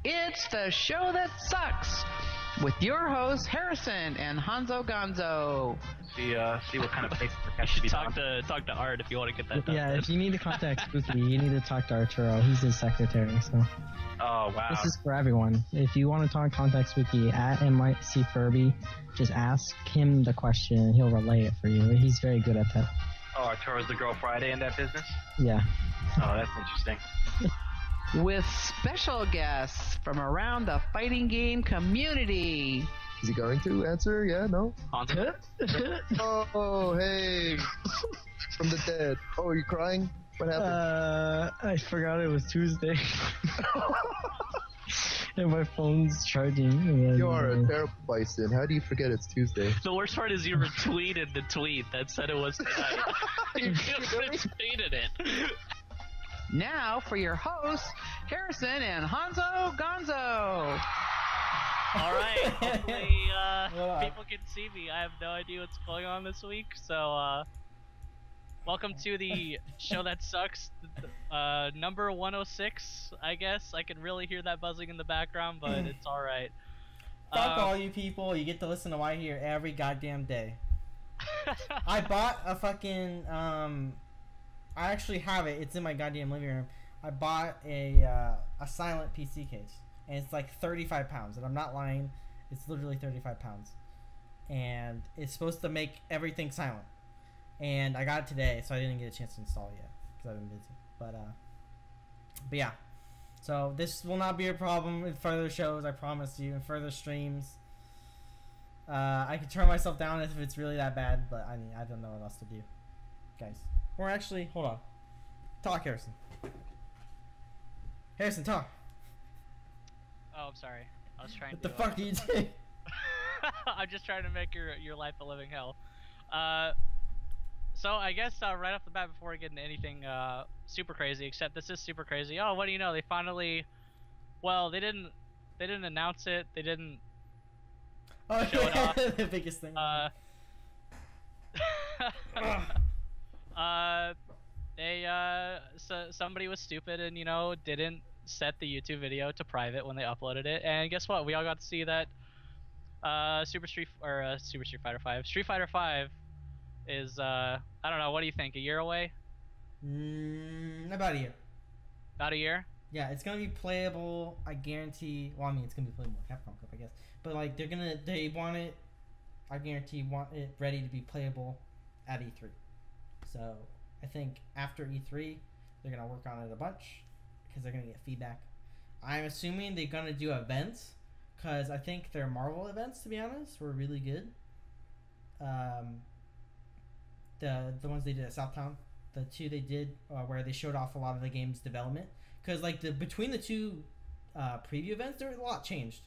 It's the show that sucks with your hosts Harrison and Honzo Gonzo. See what kind of paperwork has to be done. Talk to Art if you want to get that done. Yeah, if you need to contact Spooky, you need to talk to Arturo. He's his secretary, so. Oh, wow. This is for everyone. If you want to contact Spooky at NYC Furby, just ask him the question and he'll relay it for you. He's very good at that. Oh, Arturo's the Girl Friday in that business? Yeah. Oh, that's interesting. With special guests from around the fighting game community. Is he going to answer? Yeah, no? Honzo? Oh, hey. From the dead. Oh, are you crying? What happened? I forgot it was Tuesday. And my phone's charging. You are a terrible bison. How do you forget it's Tuesday? The worst part is you retweeted the tweet that said it was tonight. You retweeted it. Now for your hosts, Harrison and Honzo Gonzo. All right, hopefully people can see me. I have no idea what's going on this week, so welcome to the show that sucks, number 106, I guess. I can really hear that buzzing in the background, but it's all right. Fuck all you people. You get to listen to White here every goddamn day. I bought a fucking, I actually have it. It's in my goddamn living room. I bought a silent PC case, and it's like 35 pounds, and I'm not lying. It's literally 35 pounds, and it's supposed to make everything silent. And I got it today, so I didn't get a chance to install it yet because I've been busy. But yeah. So this will not be a problem in further shows. I promise you. In further streams, I can turn myself down if it's really that bad. But I mean, I don't know what else to do, guys. Or actually, hold on. Talk, Harrison. Harrison, talk. Oh, I'm sorry. I was trying What to... the fuck are you doing? I'm just trying to make your life a living hell. So I guess right off the bat, before we get into anything super crazy, except this is super crazy. Oh, what do you know? They finally... Well, they didn't announce it. They didn't show it off. The biggest thing. Somebody was stupid and didn't set the YouTube video to private when they uploaded it, and guess what? We all got to see that Street Fighter 5 is I don't know, what do you think, a year away? About a year. About a year? Yeah, it's gonna be playable, I guarantee. Well, I mean, it's gonna be playable in Capcom Cup, I guess, but like they want it, I guarantee, want it ready to be playable at E3. So I think after E3 they're gonna work on it a bunch because they're gonna get feedback. I'm assuming they're gonna do events because I think their Marvel events, to be honest, were really good. The ones they did at Southtown, the two they did where they showed off a lot of the game's development, because like between the two preview events, there was a lot changed,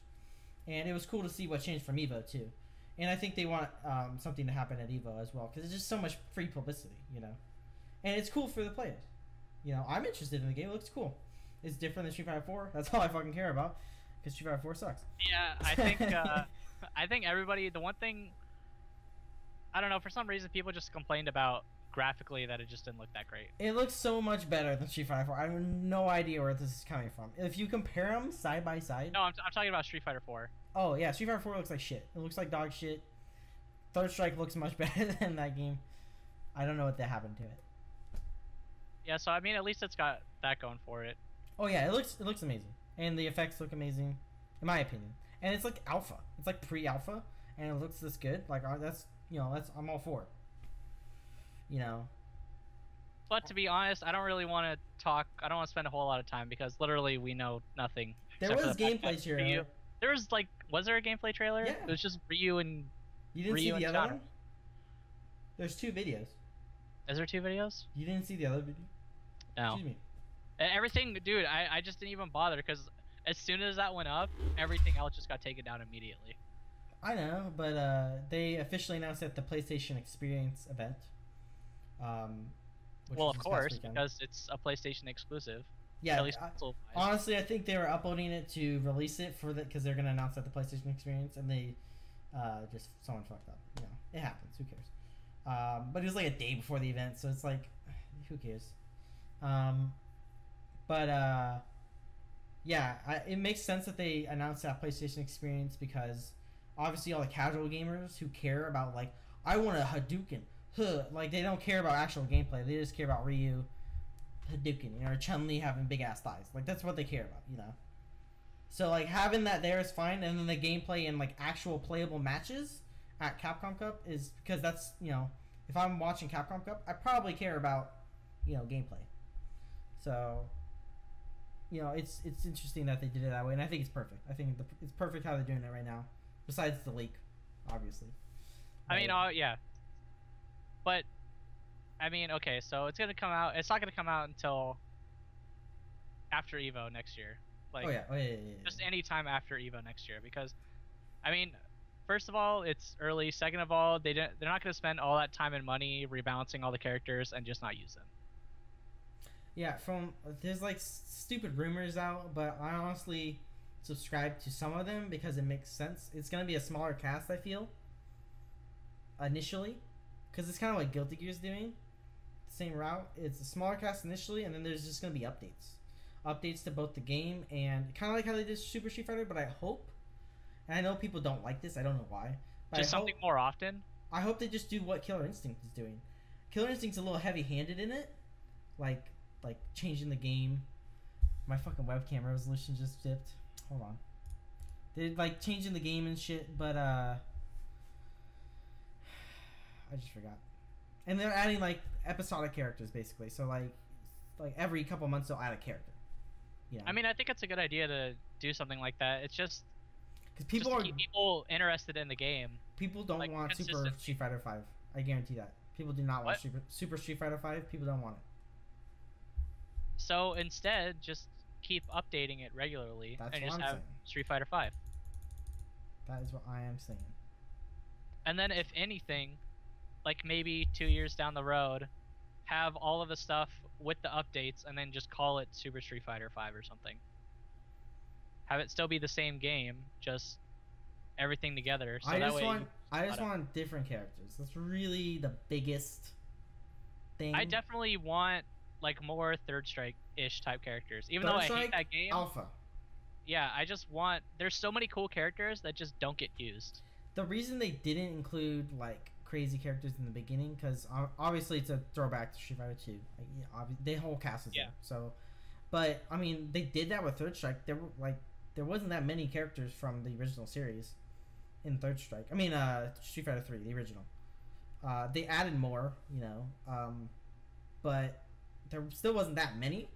and it was cool to see what changed from Evo too. And I think they want something to happen at Evo as well, because it's just so much free publicity, and it's cool for the players. I'm interested in the game. It looks cool. It's different than Street Fighter 4. That's all I fucking care about, because Street Fighter 4 sucks. Yeah, I think I think everybody, the one thing, I don't know, for some reason people just complained about graphically that it just didn't look that great. It looks so much better than Street Fighter 4. I have no idea where this is coming from. If you compare them side by side. No, I'm talking about Street Fighter 4. Oh yeah, Street Fighter 4 looks like shit. It looks like dog shit. Third Strike looks much better than that game. I don't know what happened to it. Yeah, so I mean, at least it's got that going for it. Oh yeah, it looks amazing, and the effects look amazing, in my opinion. And it's like alpha. It's like pre-alpha, and it looks this good. Like that's I'm all for it. But to be honest, I don't really want to talk. I don't want to spend a whole lot of time because literally we know nothing. There was gameplay trailer. There was was there a gameplay trailer? Yeah. It was just Ryu and. You didn't see the other one? There's 2 videos. Is there 2 videos? You didn't see the other video? No. Excuse me. Everything, dude. I just didn't even bother because as soon as that went up, everything else just got taken down immediately. I know, but they officially announced at the PlayStation Experience event. Well, of course, because it's a PlayStation exclusive. Yeah, at least honestly, I think they were uploading it to release it because they're gonna announce at the PlayStation Experience, and they just someone fucked up. It happens. Who cares? But it was like a day before the event, so it's like, who cares? But Yeah, it makes sense that they announced that PlayStation experience because obviously all the casual gamers who care about like I want a Hadouken, like they don't care about actual gameplay. They just care about Ryu Hadouken, or Chun-Li having big ass thighs. Like that's what they care about, you know. So like having that there is fine, and then the gameplay and like actual playable matches at Capcom Cup is because that's, you know, if I'm watching Capcom Cup, I probably care about, you know, gameplay. So, you know, it's interesting that they did it that way, and I think it's perfect. I think it's perfect how they're doing it right now. Besides the leak, obviously. I mean, yeah. But, I mean, okay, so it's gonna come out. It's not gonna come out until after Evo next year. Like, yeah. Just any time after Evo next year, because, I mean, first of all, it's early. Second of all, they're not gonna spend all that time and money rebalancing all the characters and just not use them. Yeah, there's like stupid rumors out, but I honestly subscribe to some of them because it makes sense. It's gonna be a smaller cast, I feel, initially, because it's kind of like Guilty Gear's doing, same route. It's a smaller cast initially, and then there's just gonna be updates to both the game and kind of like how they did Super Street Fighter. But I hope, and I know people don't like this, I don't know why, but just something more often. I hope they just do what Killer Instinct is doing. Killer Instinct's a little heavy-handed in it, like changing the game. My fucking webcam resolution just dipped. Hold on. They're like changing the game and shit, but I just forgot. And they're adding like episodic characters basically. So like every couple months they'll add a character. Yeah. I mean, I think it's a good idea to do something like that. It's just because people to keep people interested in the game. People don't like, want Super Street Fighter 5. I guarantee that. People do not want Super Street Fighter 5. People don't want it. So instead, just keep updating it regularly. That's and what just I'm have saying. Street Fighter 5. That is what I am saying. And then if anything, like maybe 2 years down the road, have all of the stuff with the updates and then just call it Super Street Fighter 5 or something. Have it still be the same game, just everything together. So I just want different characters. That's really the biggest thing. I definitely want like more Third Strike-ish type characters. Even though I hate that game. Alpha. Yeah, I just want... There's so many cool characters that just don't get used. The reason they didn't include like crazy characters in the beginning, because obviously it's a throwback to Street Fighter 2. Like, yeah, the whole cast is there. So, but I mean, they did that with Third Strike. There wasn't that many characters from the original series in Third Strike. I mean, Street Fighter 3, the original. They added more, you know, but there still wasn't that many.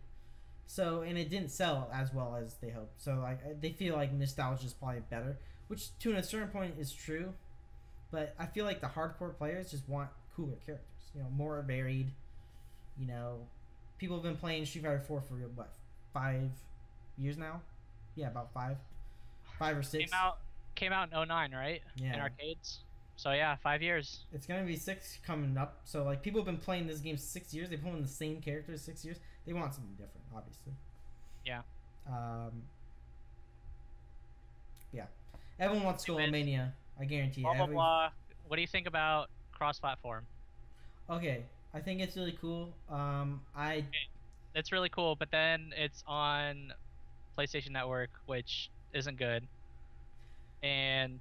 So, and it didn't sell as well as they hoped. So, like, they feel like nostalgia is probably better, which to a certain point is true. But I feel like the hardcore players just want cooler characters, you know, more varied. You know, people have been playing Street Fighter 4 for what, 5 years now? Yeah, about 5 or 6. Came out in 09, right? Yeah. In arcades. So yeah, 5 years. It's gonna be 6 coming up. So like people have been playing this game 6 years. They've been playing the same characters 6 years. They want something different, obviously. Yeah. Yeah. Everyone wants Skullmania. I guarantee you. Blah blah blah. What do you think about cross-platform? Okay, I think it's really cool. It's really cool, but then it's on PlayStation Network, which isn't good, and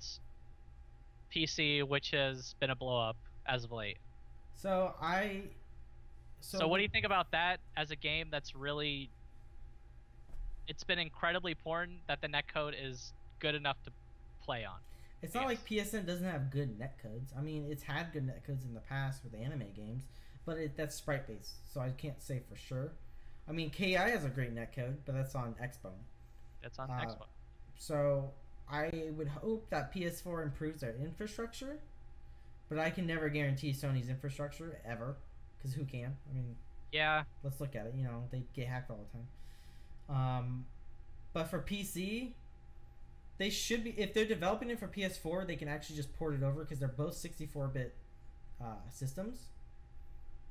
PC, which has been a blow up as of late. So what do you think about that as a game that's really... It's been incredibly important that the netcode is good enough to play on. It's not like PSN doesn't have good netcodes. I mean, it's had good netcodes in the past with anime games, but that's sprite based, so I can't say for sure. I mean, KI has a great netcode, but that's on Xbone. That's on Xbone. So I would hope that PS4 improves their infrastructure, but I can never guarantee Sony's infrastructure ever, because who can? I mean, yeah. Let's look at it. You know, they get hacked all the time. But for PC, they should be, if they're developing it for PS4, they can actually just port it over because they're both 64-bit systems.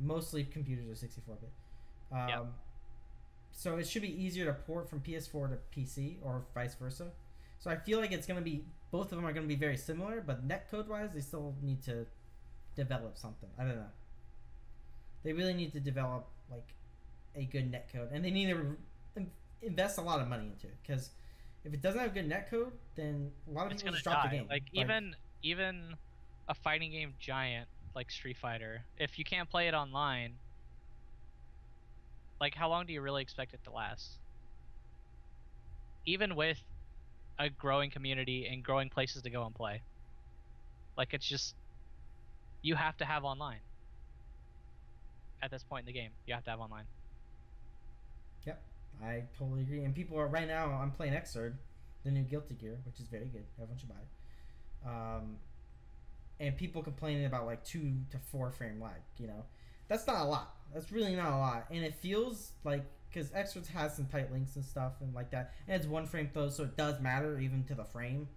Mostly computers are 64-bit. Yep. So it should be easier to port from PS4 to PC or vice versa. So I feel like it's going to be, both of them are going to be very similar, but netcode wise, they still need to develop something. I don't know. They really need to develop like a good netcode, and they need to invest a lot of money into it, because if it doesn't have good netcode, then a lot of It's people gonna just drop die. the game. Like even a fighting game giant like Street Fighter, if you can't play it online, like how long do you really expect it to last? Even with a growing community and growing places to go and play. Like it's just you have to have online. At this point in the game, you have to have online. Yep, I totally agree. And people are right now. I'm playing Xrd, the new Guilty Gear, which is very good. Everyone should buy it. And people complaining about like 2 to 4 frame lag. You know, that's not a lot. That's really not a lot. And it feels like, because Xrd has some tight links and stuff and like that, and it's 1 frame though, so it does matter even to the frame.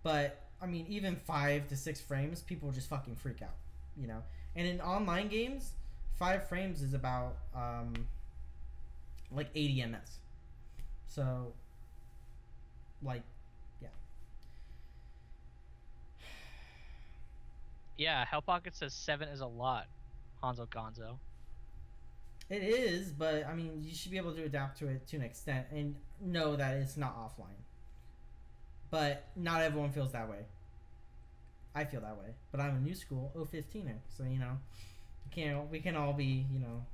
But I mean, even 5 to 6 frames, people just fucking freak out. You know, and in online games, 5 frames is about like 80 ms. So, like, yeah. Yeah, Hell Pocket says 7 is a lot, Honzo Gonzo. It is, but I mean, you should be able to adapt to it to an extent and know that it's not offline. But not everyone feels that way. I feel that way, but I'm a new school 015er, so you know, we can all be, you know,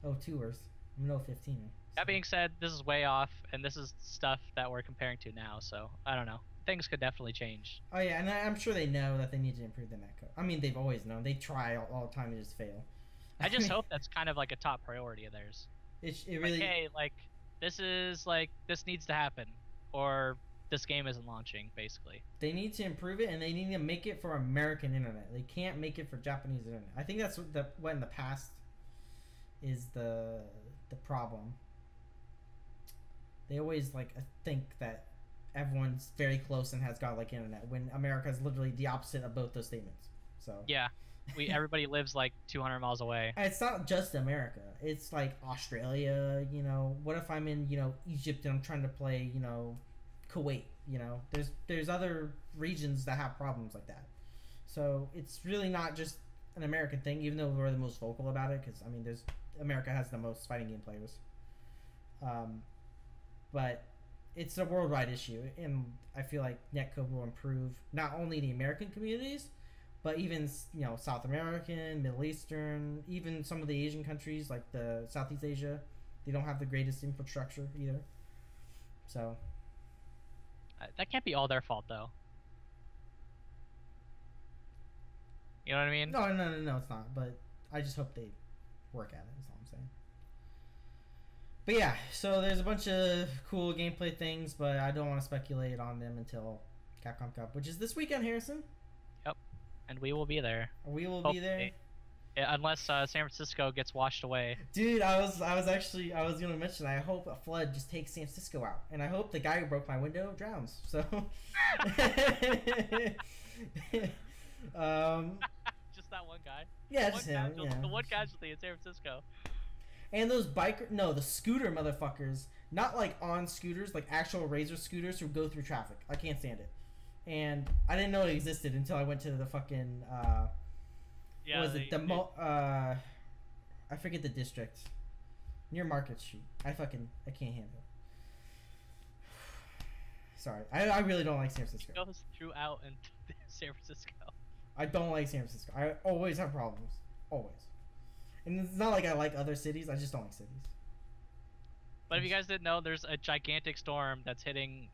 02ers. I'm an 015er. So. That being said, this is way off, and this is stuff that we're comparing to now, so I don't know. Things could definitely change. Oh yeah, and I'm sure they know that they need to improve the netcode. I mean, they've always known. They try all the time to just fail. I just hope that's kind of like a top priority of theirs. It really. Like, hey, like this needs to happen, or this game isn't launching. Basically, they need to improve it, and they need to make it for American internet. They can't make it for Japanese internet. I think that's what in the past is the problem. They always like think that everyone's very close and has got like internet, when America is literally the opposite of both those statements. So yeah, everybody lives like 200 miles away. And it's not just America. It's like Australia. You know, what if I'm in, you know, Egypt and I'm trying to play, you know, Kuwait? You know, there's other regions that have problems like that. So it's really not just an American thing, even though we're the most vocal about it. Because I mean, America has the most fighting game players. But it's a worldwide issue, and I feel like netcode will improve not only the American communities, but even, you know, South American, Middle Eastern, even some of the Asian countries like the Southeast Asia. They don't have the greatest infrastructure either. So that can't be all their fault, though. You know what I mean? No, it's not. But I just hope they work at it. That's all I'm saying. But yeah, so there's a bunch of cool gameplay things, but I don't want to speculate on them until Capcom Cup, which is this weekend, Harrison. Yep, and we will be there. We will Hopefully. be there. Yeah, unless San Francisco gets washed away. Dude, I was gonna mention, I hope a flood just takes San Francisco out, and I hope the guy who broke my window drowns. So, just that one guy. Yeah, just him. Yeah. The one casualty in San Francisco. And those the scooter motherfuckers, not like on scooters, like actual Razor scooters who go through traffic. I can't stand it. And I didn't know it existed until I went to the fucking yeah, what was it? I forget the district. Near Market Street. I can't handle it. Sorry. I really don't like San Francisco. It goes throughout in San Francisco. I don't like San Francisco. I always have problems. Always. And it's not like I like other cities. I just don't like cities. But if you guys didn't know, there's a gigantic storm that's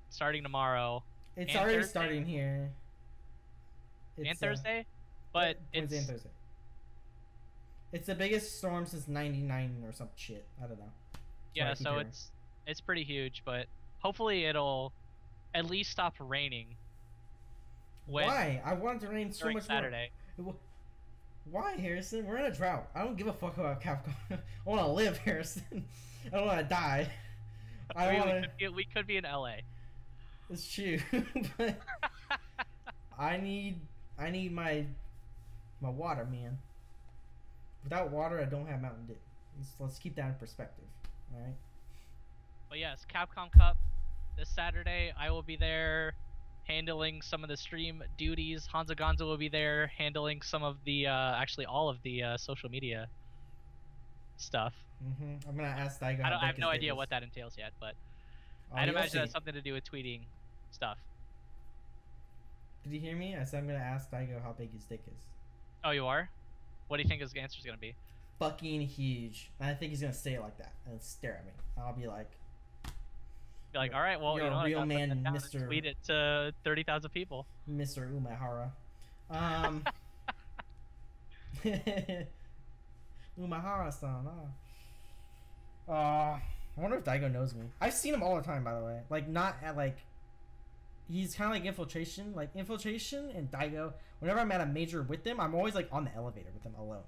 starting tomorrow. It's already Thursday. Starting here. And Thursday? But Wednesday and Thursday. It's the biggest storm since '99 or some shit. I don't know. Yeah, so it's pretty huge, but hopefully it'll at least stop raining. Why? I want it to rain so much Saturday. More. Why, Harrison? We're in a drought. I don't give a fuck about Capcom. I want to live, Harrison. I don't want to die. We could be in LA. It's true, but I need my water, man. Without water, I don't have Mountain Dew. Let's keep that in perspective. All right. But yes, Capcom Cup this Saturday. I will be there, handling some of the stream duties. Honzo Gonzo will be there handling some of the, actually all of the social media stuff. I'm gonna ask Daigo. I have no idea what that entails yet, but I'd imagine that's something to do with tweeting stuff. Did you hear me? I said I'm gonna ask Daigo how big his dick is. Oh, you are? What do you think his answer's gonna be? Fucking huge. And I think he's gonna stay like that and stare at me. I'll be like, all right, well, you're a real man, Mr. Tweet it to 30,000 people. Mr. Umehara. Umehara-san. I wonder if Daigo knows me. I've seen him all the time, by the way. Like, not at like. He's kind of like Infiltration. Like, Infiltration and Daigo. Whenever I'm at a major with them, I'm always like on the elevator with them alone.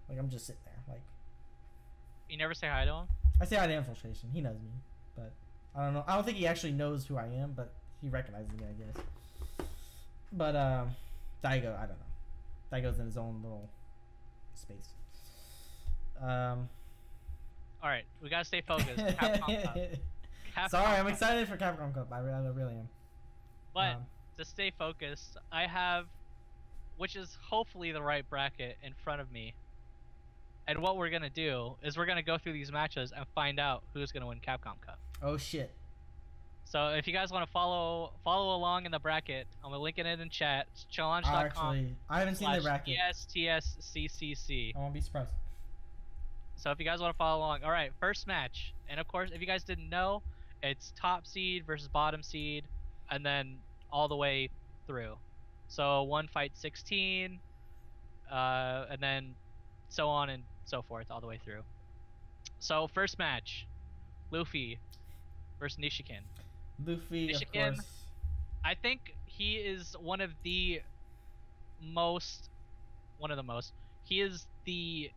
Like, I'm just sitting there. Like, you never say hi to him? I say hi to Infiltration. He knows me. But I don't know. I don't think he actually knows who I am, but he recognizes me, I guess. But, Daigo, I don't know. Daigo's in his own little space. Alright, we gotta stay focused. Capcom Cup. Sorry, I'm excited for Capcom Cup. I really am. But to stay focused, I have, which is hopefully the right bracket in front of me. And what we're gonna do is we're gonna go through these matches and find out who's gonna win Capcom Cup. Oh shit. So if you guys want to follow along in the bracket, I'm gonna link it in chat. Challenge.com. Actually, I haven't seen the bracket. ESTSCCC. I won't be surprised. So if you guys want to follow along, all right, first match, and of course, if you guys didn't know, it's top seed versus bottom seed, and then all the way through. So one fight 16, and then so on and so forth all the way through. So first match, Luffy versus Nishikin. Luffy, Nishikin, of course. I think he is one of the most. He is the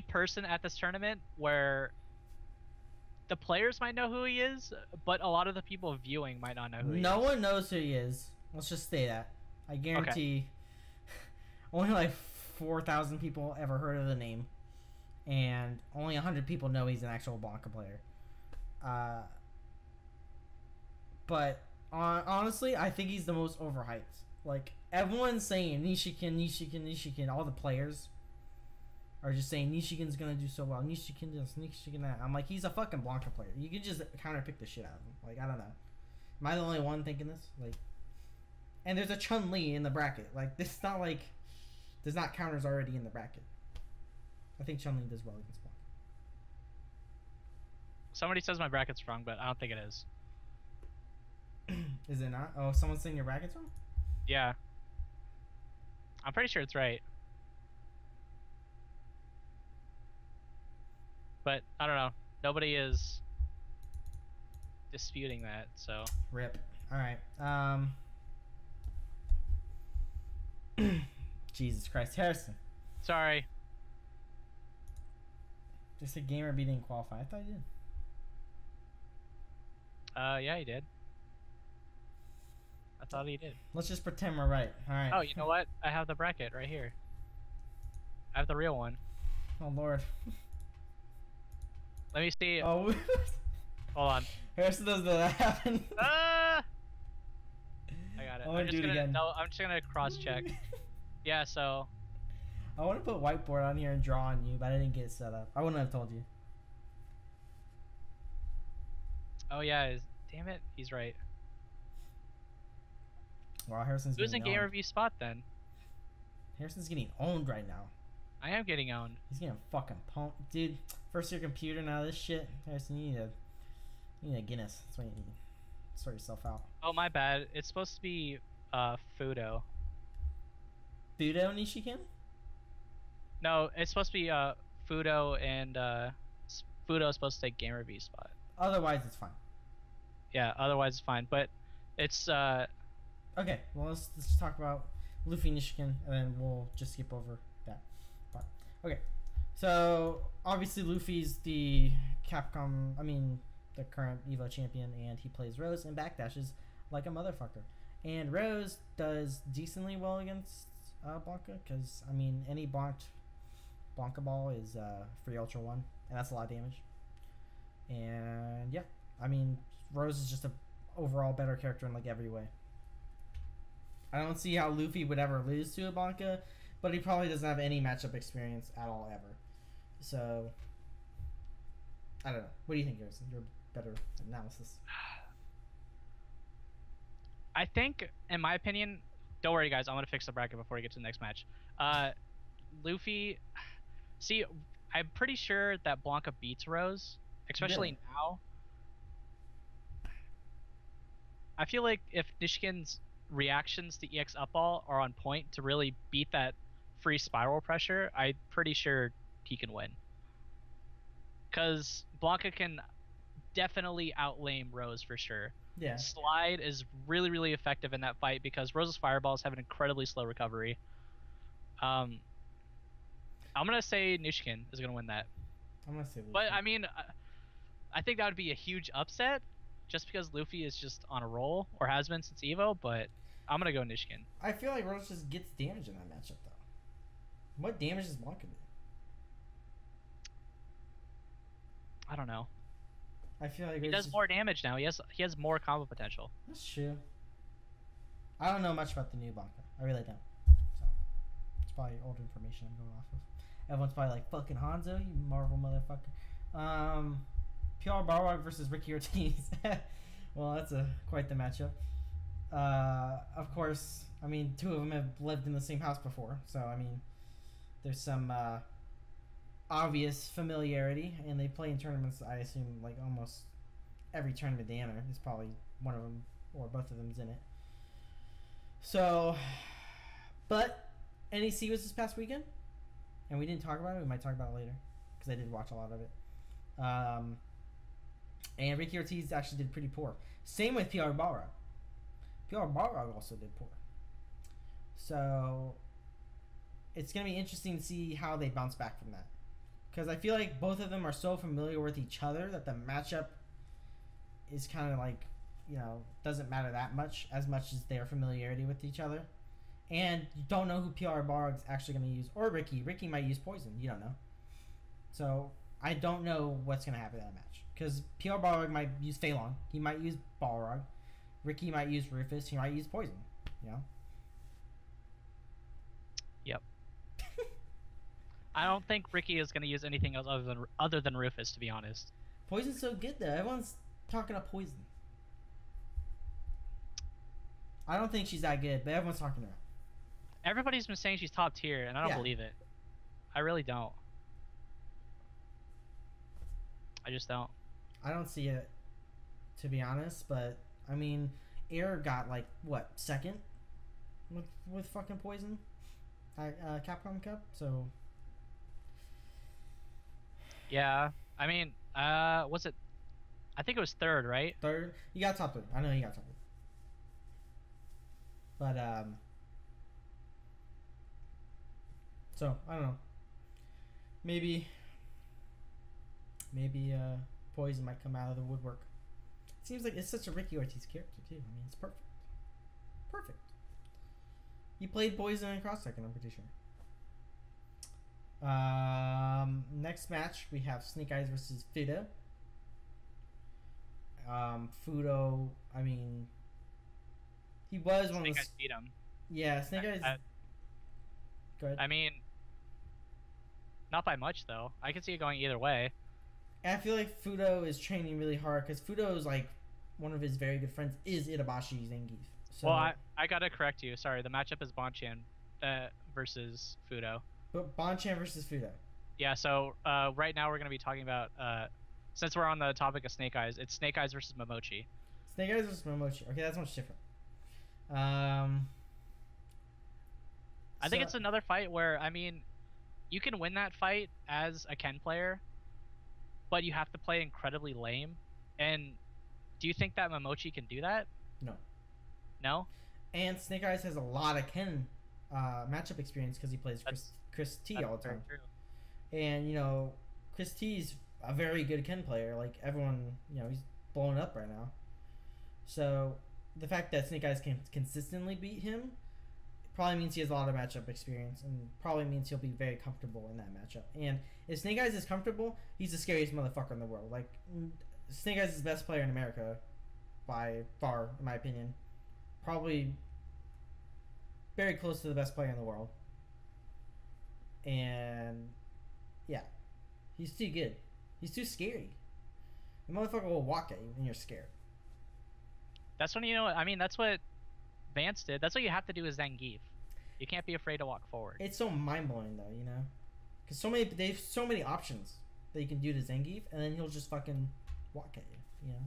person at this tournament where the players might know who he is, but a lot of the people viewing might not know who he is. No one knows who he is. Let's just say that. I guarantee only like 4,000 people ever heard of the name, and only 100 people know he's an actual Blanca player. But honestly, I think he's the most overhyped. Like, everyone's saying Nishikin. All the players are just saying Nishikin's gonna do so well. Nishikin this, Nishikin that. I'm like, he's a fucking Blanca player. You can just counterpick the shit out of him. Like, I don't know. Am I the only one thinking this? Like, and there's a Chun-Li in the bracket. Like, this is not like there's not counters already in the bracket. I think Chun-Li does well against Blanca. Somebody says my bracket's wrong, but I don't think it is. Is it not? Oh, someone's saying your bracket's wrong? Yeah. I'm pretty sure it's right. But I don't know. Nobody is disputing that, so. Rip. Alright. Jesus Christ. Harrison. Sorry. Just a gamer B didn't qualify. I thought you did. Yeah, he did. I thought he did. Let's just pretend we're right. Alright. Oh, you know what? I have the bracket right here. I have the real one. Oh, Lord. Let me see. Oh. Hold on. Harrison doesn't know that happened. I got it. I'm gonna do it again. No, I'm just gonna cross check. Yeah, so. I want to put whiteboard on here and draw on you, but I didn't get it set up. I wouldn't have told you. Oh yeah, damn it, he's right. Wow, Harrison's Who's in getting game owned. review spot then? Harrison's getting owned right now. I am getting owned. He's getting fucking pumped. Dude, first year computer, now this shit. Harrison, you need a Guinness. That's what you need. Sort yourself out. Oh, my bad. It's supposed to be Fudo. Fudo Nishikin? No, it's supposed to be Fudo, and Fudo is supposed to take game review spot. Otherwise, it's fine. Yeah, otherwise it's fine. But it's Okay, well let's talk about Luffy Nishikin, and then we'll just skip over that part. Okay, so obviously Luffy's the Capcom, the current Evo champion, and he plays Rose and backdashes like a motherfucker. And Rose does decently well against Blanca, because any Blanca ball is free Ultra 1, and that's a lot of damage. And yeah, Rose is just a overall better character in like every way. I don't see how Luffy would ever lose to a Blanca, but he probably doesn't have any matchup experience at all ever. So I don't know. What do you think, Harrison? You're better analysis. I think, in my opinion, don't worry, guys. I'm gonna fix the bracket before we get to the next match. Luffy. See, I'm pretty sure that Blanca beats Rose, especially now. I feel like if Nishikin's reactions to EX up all are on point to really beat that free spiral pressure, I'm pretty sure he can win. Because Blanca can definitely outlame Rose for sure. Yeah. Slide is really, really effective in that fight because Rose's fireballs have an incredibly slow recovery. I'm gonna say Nishikin is gonna win that. I'm gonna say Luffy. But I mean, I think that would be a huge upset, just because Luffy is just on a roll or has been since Evo. But I'm gonna go Nishikin. I feel like Rose just gets damage in that matchup though. What damage does Blanca do? I don't know. I feel like He does more damage now. He has more combo potential. That's true. I don't know much about the new Blanca. I really don't. So it's probably old information I'm going off of. Everyone's probably like, fucking Honzo, you Marvel motherfucker. PR Balrog versus Ricky Ortiz. Well, that's quite the matchup. Of course, I mean, two of them have lived in the same house before, so I mean, there's some obvious familiarity, and they play in tournaments. I assume like almost every tournament they enter is probably one of them or both of them's in it. So, but NEC was this past weekend, and we didn't talk about it. We might talk about it later because I did watch a lot of it. And Ricky Ortiz actually did pretty poor. Same with PR Balrog. PR Balrog also did poor. So it's going to be interesting to see how they bounce back from that. Because I feel like both of them are so familiar with each other that the matchup is kind of like, you know, doesn't matter that much as their familiarity with each other. And you don't know who PR Balrog's actually going to use. Or Ricky. Ricky might use poison. You don't know. So I don't know what's going to happen in that match. Because PR Balrog might use Phalon. He might use Balrog. Ricky might use Rufus. He might use poison. You know? Yep. I don't think Ricky is going to use anything else other than Rufus, to be honest. Poison's so good though. Everyone's talking up Poison. I don't think she's that good, but everyone's talking to her. Everybody's been saying she's top tier, and I don't believe it. I really don't. I just don't. I don't see it, to be honest, but I mean, Air got like what, second with fucking Poison at Capcom Cup, so yeah. I mean, was it? I think it was third, right? Third. You got top 3. I know you got top 3. But so I don't know. Maybe Poison might come out of the woodwork. It seems like it's such a Ricky Ortiz character too. I mean, it's perfect. Perfect. He played Poison in Cross Second, I'm pretty sure. Next match we have Snake Eyes versus Fudo. Fudo, I mean, he was one of the. Snake Eyes beat him. Yeah, Snake Eyes. Go ahead. I mean, not by much though. I can see it going either way. And I feel like Fudo is training really hard because Fudo is like one of his very good friends is Itabashi Zangief. So, well, I gotta correct you. Sorry, the matchup is Bonchan versus Fudo. But Bonchan versus Fudo. Yeah. So right now we're gonna be talking about since we're on the topic of Snake Eyes, it's Snake Eyes versus Momochi. Snake Eyes versus Momochi. Okay, that's much different. I think it's another fight where, I mean, you can win that fight as a Ken player, but you have to play incredibly lame. And do you think that Momochi can do that? No. No? And Snake Eyes has a lot of Ken matchup experience because he plays Chris T all the time. True. And, you know, Chris T's a very good Ken player. Like, everyone, you know, he's blowing up right now. So the fact that Snake Eyes can consistently beat him probably means he has a lot of matchup experience and probably means he'll be very comfortable in that matchup. And if Snake Eyes is comfortable, he's the scariest motherfucker in the world. Like, Snake Eyes is the best player in America by far, in my opinion. Probably very close to the best player in the world. And yeah, he's too good. He's too scary. The motherfucker will walk at you and you're scared. That's when I mean, that's what Vance did. That's what you have to do is Zangief. You can't be afraid to walk forward. It's so mind blowing though, you know, because they have so many options that you can do to Zangief, and then he'll just fucking walk at you. You know,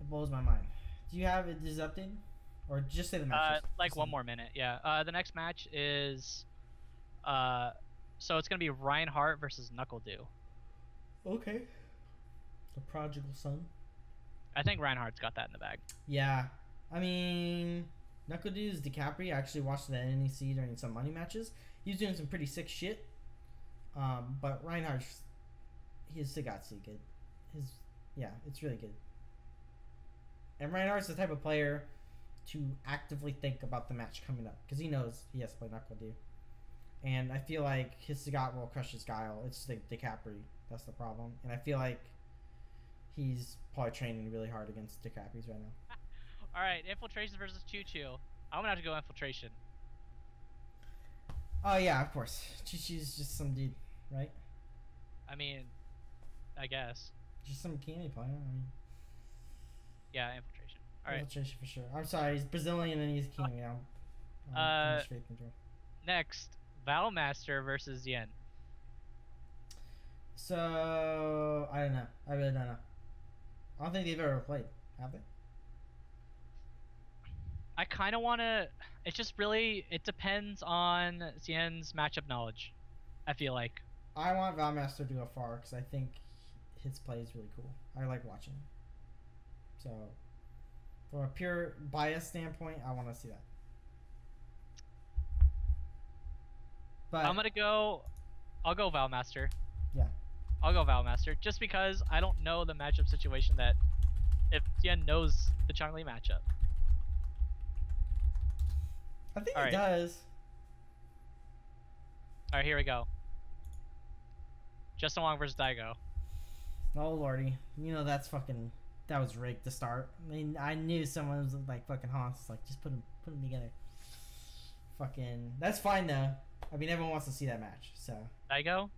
it blows my mind. Do you have it updated, or just say the match? Like one more minute, yeah. The next match is, so it's gonna be Reinhardt versus Knuckle Dew. Okay. The prodigal son. I think Reinhardt's got that in the bag. Yeah, I mean, Knuckle Dew's DiCaprio. I actually watched the NEC during some money matches. He was doing some pretty sick shit. But Reinhardt's, his Sagatsu good. It's really good. And Reinhardt's the type of player to actively think about the match coming up because he knows he has to play Knuckle Dew. And I feel like his Sagat will crush his Guile. It's the DiCaprio. That's the problem. And I feel like he's probably training really hard against DiCaprio's right now. Alright, Infiltration versus Choo Choo. I'm gonna have to go Infiltration. Oh yeah, of course. Choo Choo's just some dude, right? I mean, I guess. Just some bikini player. I mean, yeah, Infiltration. Alright. Infiltration for sure. I'm sorry, he's Brazilian and he's king now. Next, Battlemaster versus Yen. So I don't know. I really don't know. I don't think they've ever played, have they? I kind of want to. It just really. It depends on Yen's matchup knowledge. I feel like. I want Valmaster to go far because I think his play is really cool. I like watching him. So, from a pure bias standpoint, I want to see that. But I'm gonna go. I'll go Valmaster. Yeah. I'll go Valmaster just because I don't know the matchup situation that if Yen knows the Chun-Li matchup. I think he does. Alright, here we go. Justin Wong versus Daigo. Oh lordy. You know that was rigged to start. I mean, I knew someone was like fucking Hans. Like, just put them together. Fucking, that's fine though. I mean, everyone wants to see that match, so. Daigo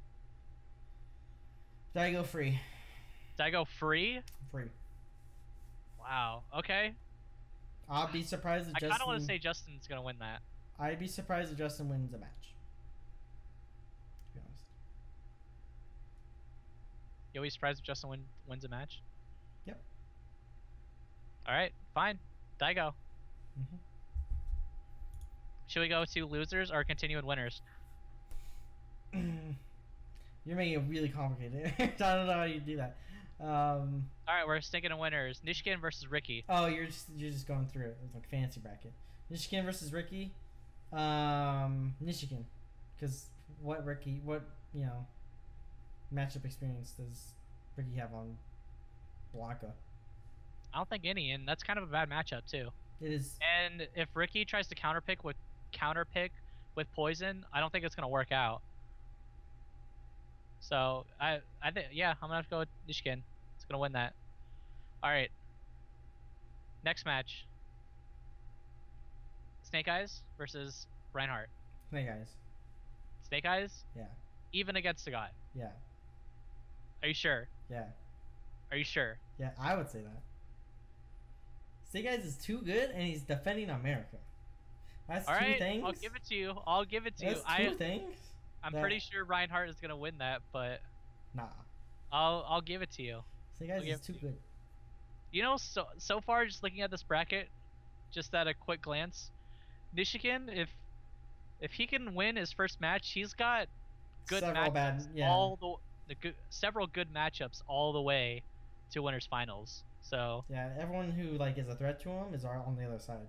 free. Daigo free? Free. Wow. Okay. I'll be surprised if I Justin... kind of want to say Justin's going to win that. I'd be surprised if Justin wins a match. To be honest. You'll be surprised if Justin wins a match? Yep. Alright, fine. Daigo. Mm-hmm. Should we go to losers or continue in winners? You're making it really complicated. I don't know how you do that. Alright, we're sticking in winners. Nishkin versus Ricky. Oh, you're just going through it. It's like fancy bracket. Nishkin versus Ricky. Nishkin. Because what matchup experience does Ricky have on Blanca? I don't think any, and that's kind of a bad matchup too. It is. And if Ricky tries to counterpick with poison, I don't think it's gonna work out. So I think I'm gonna have to go with Nishkin. It's gonna win that. All right. Next match. Snake Eyes versus Reinhardt. Snake Eyes. Snake Eyes? Yeah. Even against Sagat. Yeah. Are you sure? Yeah. Are you sure? Yeah, I would say that. Snake Eyes is too good, and he's defending America. That's all right, two things. I'll give it to you. I'll give it to you. That's two things. I'm pretty sure Reinhardt is gonna win that, but nah. I'll give it to you. Snake Eyes is too good. You know, so far, just looking at this bracket, just at a quick glance, Nishikin, if he can win his first match, he's got good matchups. Several good matchups all the way to winners finals. So yeah, everyone who is a threat to him is on the other side.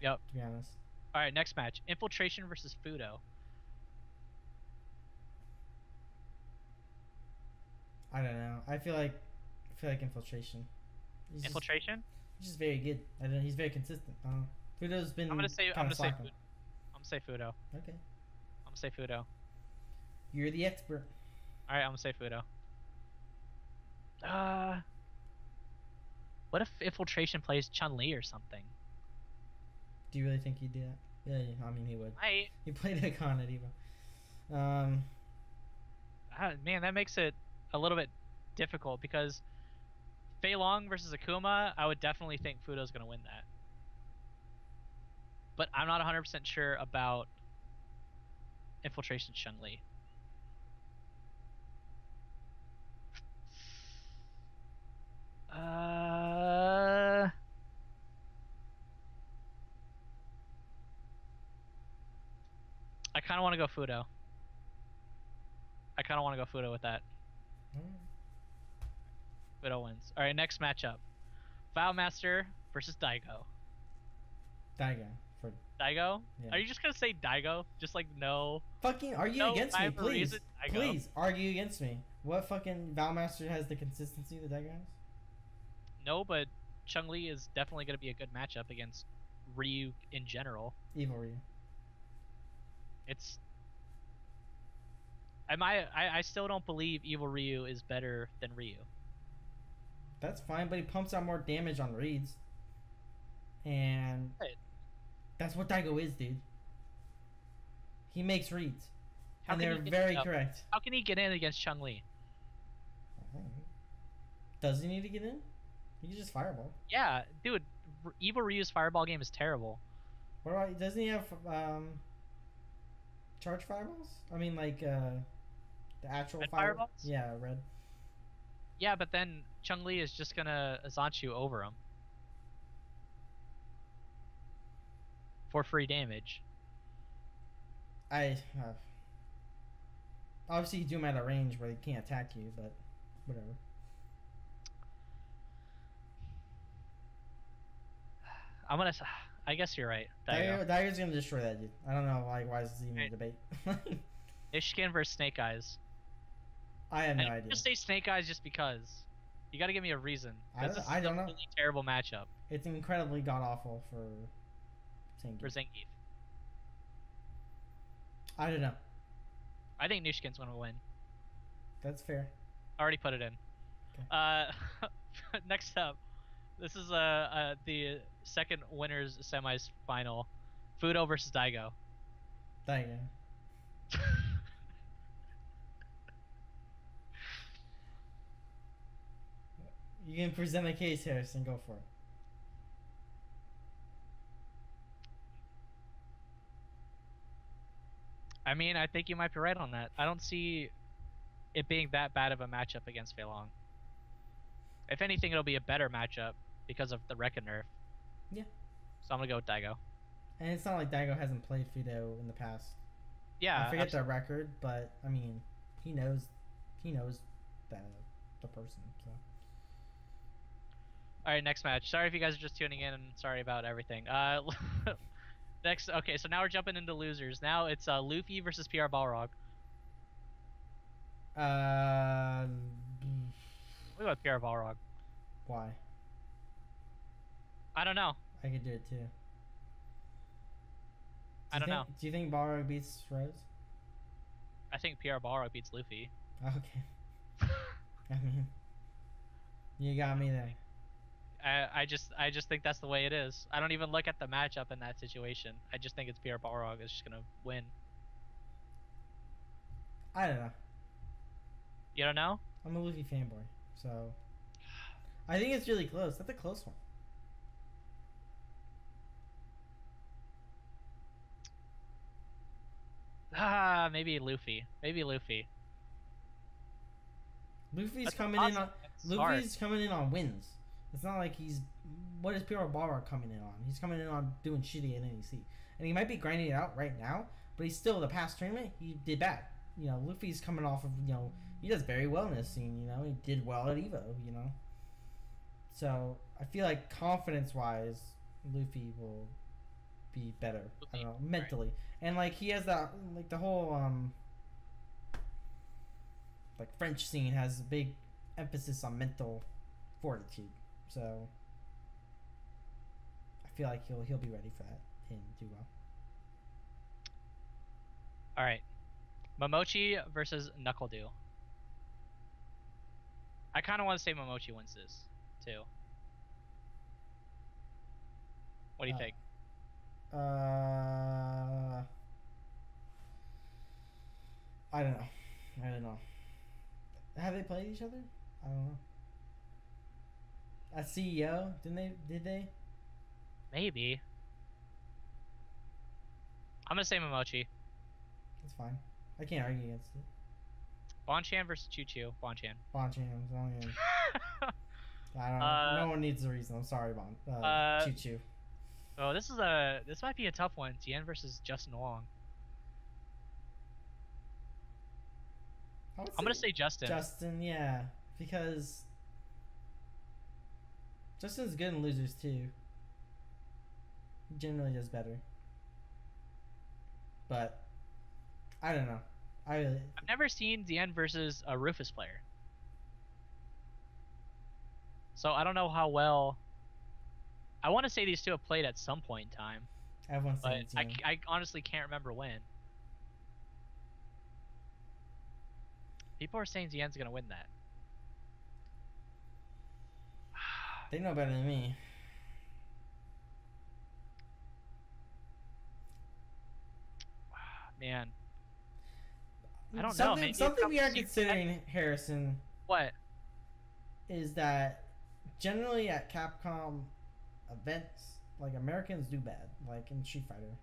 Yep. To be honest. All right, next match: Infiltration versus Fudo. I don't know. I feel like Infiltration. Infiltration? He's just very good. I don't know. He's very consistent. Fudo's been. I'm gonna say Fudo. Okay. I'm gonna say Fudo. You're the expert. All right, I'm gonna say Fudo. What if Infiltration plays Chun-Li or something? Do you really think he'd do that? Yeah, I mean he would. He played Icon at Evo. Man, that makes it a little bit difficult because Fei Long versus Akuma, I would definitely think Fudo's gonna win that. But I'm not 100% sure about Infiltration Chun-Li. I kind of want to go Fudo. With that. Fudo wins. All right, next matchup. Master versus Daigo. Daigo. For Daigo? Yeah. Are you just gonna say Daigo? Just like no. Fucking argue No against me, rhyme or please. reason, Daigo. Please argue against me. What fucking Valmaster has the consistency that Daigo has? No, but Chun-Li is definitely gonna be a good matchup against Ryu in general. Evil Ryu. It's. I still don't believe Evil Ryu is better than Ryu. That's fine, but he pumps out more damage on reads. And Right. that's what Daigo is, dude. He makes reads. How And can they're he get- very oh, correct. How can he get in against Chun-Li? Does he need to get in? He can just fireball. Yeah, dude. Evil Ryu's fireball game is terrible. What about, doesn't he have charge fireballs? I mean, like the actual Red fire. fireballs? Yeah, red. Yeah, but then Chun-Li is just gonna Azanchu over him for free damage. Obviously you do him at a range where he can't attack you, but whatever. I guess you're right. Dagger's gonna destroy that dude. I don't know why is this even a debate. Ishkin versus Snake Eyes. I have no And idea. just say Snake Eyes just because. You got to give me a reason. 'Cause this I is don't a know. really terrible matchup It's incredibly god awful for Zangief. for Zangief. I don't know. I think Nishkin's gonna win. That's fair. Already put it in. Okay. Next up, this is the second winners semis final. Fudo versus Daigo. Dagger. You can present a case, Harrison. Go for it. I mean, I think you might be right on that. I don't see it being that bad of a matchup against Fei Long. If anything, it'll be a better matchup because of the Rekka nerf. Yeah. So I'm gonna go with Daigo. And it's not like Daigo hasn't played Fudo in the past. Yeah. I forget the record, but I mean, he knows the person. So. All right, next match. Sorry if you guys are just tuning in, and sorry about everything. Next, okay, so now we're jumping into losers. Now it's Luffy versus PR Balrog. We go with PR Balrog. Why? I don't know. I could do it too. I don't know. Do you think Balrog beats Rose? I think PR Balrog beats Luffy. Okay. I mean, you got me there. I just think that's the way it is. I don't even look at the matchup in that situation. I just think it's PR Balrog is just gonna win. I don't know. You don't know? I'm a Luffy fanboy, so I think it's really close. That's a close one. Maybe Luffy. Luffy's That's coming in on That's hard. Luffy's coming in on wins. It's not like he's what is PR Balrog coming in on? He's coming in on doing shitty in NEC. And he might be grinding it out right now, but he's still the past tournament, he did bad. You know, Luffy's coming off of, you know, he does very well in this scene, you know, he did well at EVO, you know. So I feel like confidence wise, Luffy will be better. I don't know, mentally. Right. And like he has that like the whole like French scene has a big emphasis on mental fortitude. So I feel like he'll be ready for that and do well. All right, Momochi versus Knuckle Dew. I kind of want to say Momochi wins this too. What do you think? I don't know. Have they played each other? I don't know. At CEO, did they? Maybe. I'm gonna say Momochi. That's fine. I can't argue against it. Bonchan versus Choo Choo. Bonchan. Bonchan. I don't know. No one needs a reason. I'm sorry, Choo Choo. Oh, this might be a tough one. Tien versus Justin Wong. I'm gonna say Justin. Justin, yeah, because Justin's good in losers too. He generally does better. But I don't know. I've never seen Tien versus a Rufus player, so I don't know how well. I want to say these two have played at some point in time. Everyone's but saying Tien. I honestly can't remember when. People are saying Tien's gonna win that. They know better than me. Man, I don't know. Maybe something we are considering, Harrison. What? Is that generally at Capcom events, like Americans do bad, like in Street Fighter.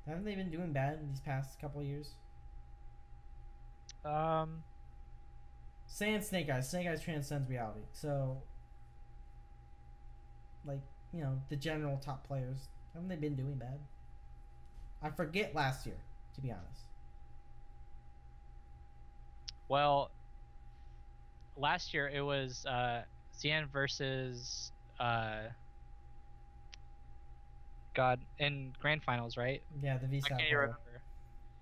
Haven't they been doing bad in these past couple of years? Saying Snake Eyes. Snake Eyes transcends reality. So, like, you know, the general top players, haven't they been doing bad? I forget last year, to be honest. Well, last year it was Tien versus God in grand finals, right? Yeah, the VSAT. I can't even remember.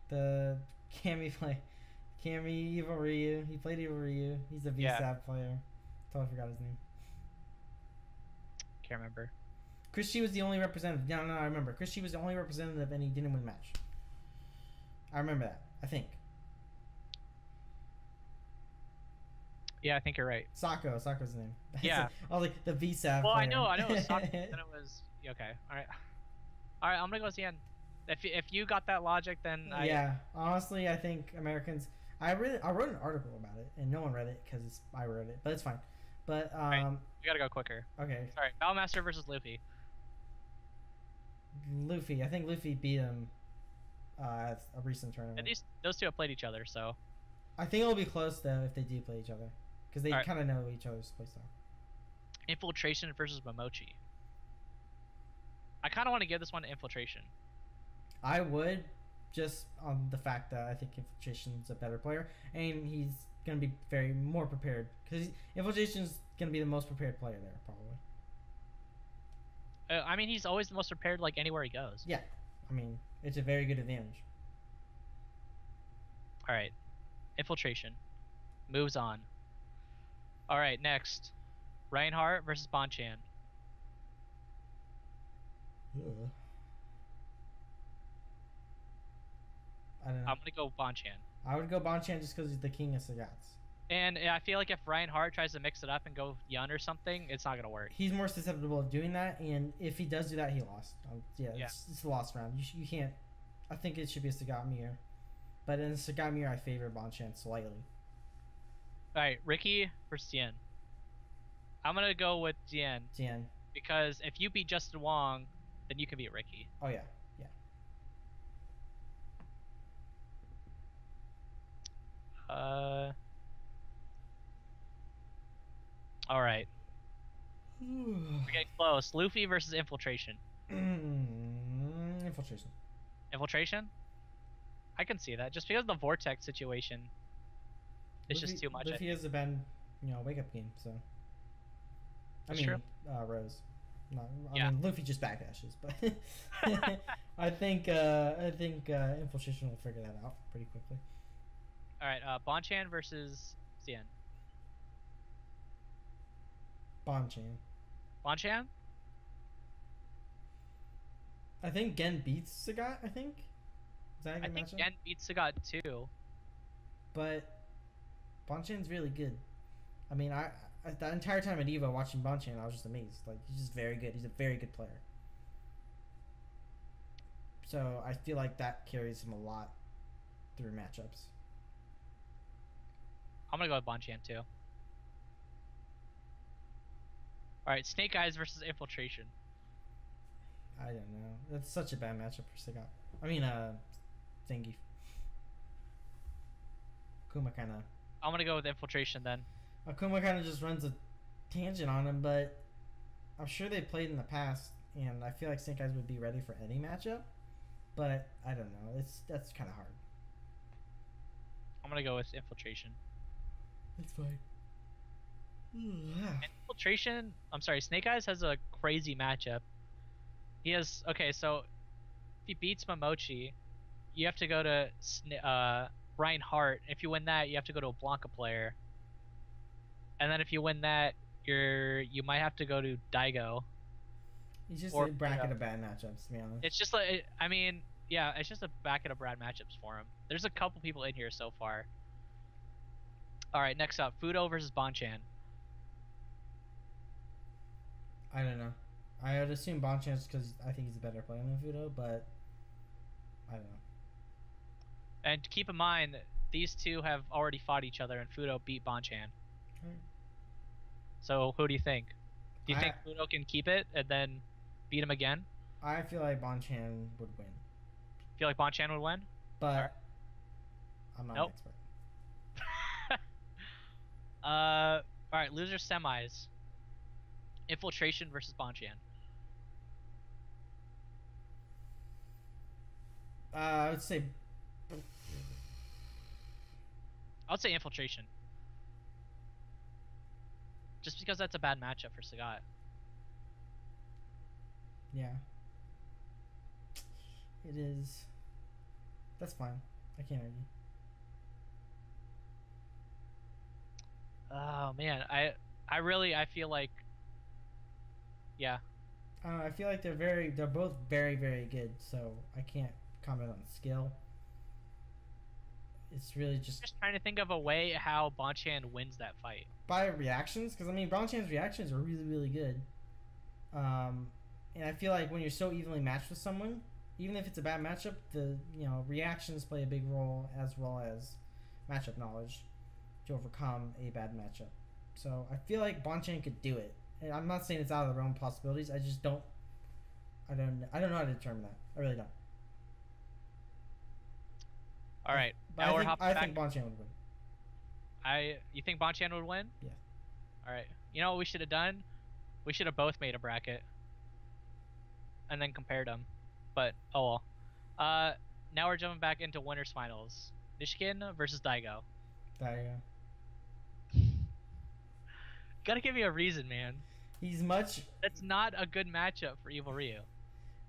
The Cammy Evil Ryu. He played Evil Ryu. He's a VSAT player. Totally forgot his name. Can't remember. Chris Chi was the only representative. No, I remember. Chris Chi was the only representative and he didn't win the match. I remember that. I think. Yeah, I think you're right. Sacco's his name. Yeah. Oh, like the VSAT Well, player. I know it was Sacco, then it was... Okay, alright. Alright, I'm gonna go Tien. If you got that logic, then Yeah, honestly, I think Americans... I wrote an article about it, and no one read it because I wrote it, but it's fine. But, right, we gotta go quicker. Okay. Sorry, Battlemaster versus Luffy. Luffy. I think Luffy beat him at a recent tournament. At least those two have played each other, so... I think it'll be close, though, if they do play each other. Because they kind of know each other's playstyle. Infiltration versus Momochi. I kind of want to give this one to Infiltration. I would, just on the fact that I think Infiltration's a better player, and he's going to be more prepared. Because Infiltration's going to be the most prepared player there, probably. I mean, he's always the most prepared, like, anywhere he goes. Yeah. I mean, it's a very good advantage. Alright. Infiltration. Moves on. Alright, next. Reinhardt versus Bonchan. Ugh. I don't know. I'm gonna go Bonchan. I would go Bonchan just because he's the king of Sagats. And I feel like if Reinhardt tries to mix it up and go Yun or something, it's not gonna work. He's more susceptible of doing that, and if he does do that, he lost. It's a lost round. You can't... I think it should be a Sagat Mir. But in Sagat Mir, I favor Bonchan slightly. Alright, Ricky versus Tien. I'm gonna go with Tien. Tien. Because if you beat Justin Wong, then you can beat Ricky. Oh, yeah. Yeah. Alright. We're getting close. Luffy versus Infiltration. Infiltration. Infiltration? I can see that. Just because of the Vortex situation. It's just too much. Luffy has a bad, wake-up game, so... That's true. Rose. No, I mean, Luffy just backdashes, but I think Infiltration will figure that out pretty quickly. Alright, Bonchan versus Tien. Bonchan. Bonchan? I think Gen beats Sagat, I think. Is that a good matchup? Gen beats Sagat too. But Bonchan's really good. I mean, the entire time at EVO watching Bonchan, I was just amazed. Like, he's just very good. He's a very good player. So I feel like that carries him a lot through matchups. I'm gonna go with Bonchan too. All right, Snake Eyes versus Infiltration. I don't know. That's such a bad matchup for Sagat. I mean, Zangief. Akuma kind of. I'm gonna go with Infiltration then. Akuma kind of just runs a tangent on him, but I'm sure they played in the past, and I feel like Snake Eyes would be ready for any matchup. But I don't know. That's kind of hard. I'm gonna go with Infiltration. That's fine. Infiltration. I'm sorry. Snake Eyes has a crazy matchup. He has so if he beats Momochi, you have to go to Reinhardt. If you win that, you have to go to a Blanca player. And then if you win that, you might have to go to Daigo. He's just a bracket of bad matchups, to be honest. It's just like it's just a bracket of bad matchups for him. There's a couple people in here so far. All right, next up, Fudo versus Bonchan. I don't know. I would assume Bonchan's because I think he's a better player than Fudo, but I don't know. And keep in mind, these two have already fought each other, and Fudo beat Bonchan. So who do you think? Do you think Fudo can keep it and then beat him again? I feel like Bonchan would win. Feel like Bonchan would win? But I'm not an expert. Alright, loser semis. Infiltration versus Bonchan. I would say Infiltration. Just because that's a bad matchup for Sagat. Yeah. It is. That's fine. I can't argue. Oh man, I feel like yeah. I don't know, I feel like they're both very, very good, so I can't comment on skill. It's really just trying to think of a way how Bonchan wins that fight. By reactions, because I mean Bonchan's reactions are really, really good. And I feel like when you're so evenly matched with someone, even if it's a bad matchup, the reactions play a big role as well as matchup knowledge to overcome a bad matchup. So I feel like Bonchan could do it. And I'm not saying it's out of the realm of possibilities. I just don't. I don't know how to determine that. I really don't. All right. But I think Bonchan would win. You think Bonchan would win? Yeah. All right. You know what we should have done? We should have both made a bracket and then compared them. But oh well. Now we're jumping back into winners finals. Nishikin versus Daigo. Daigo. Gotta give me a reason, man. He's much. That's not a good matchup for Evil Ryu.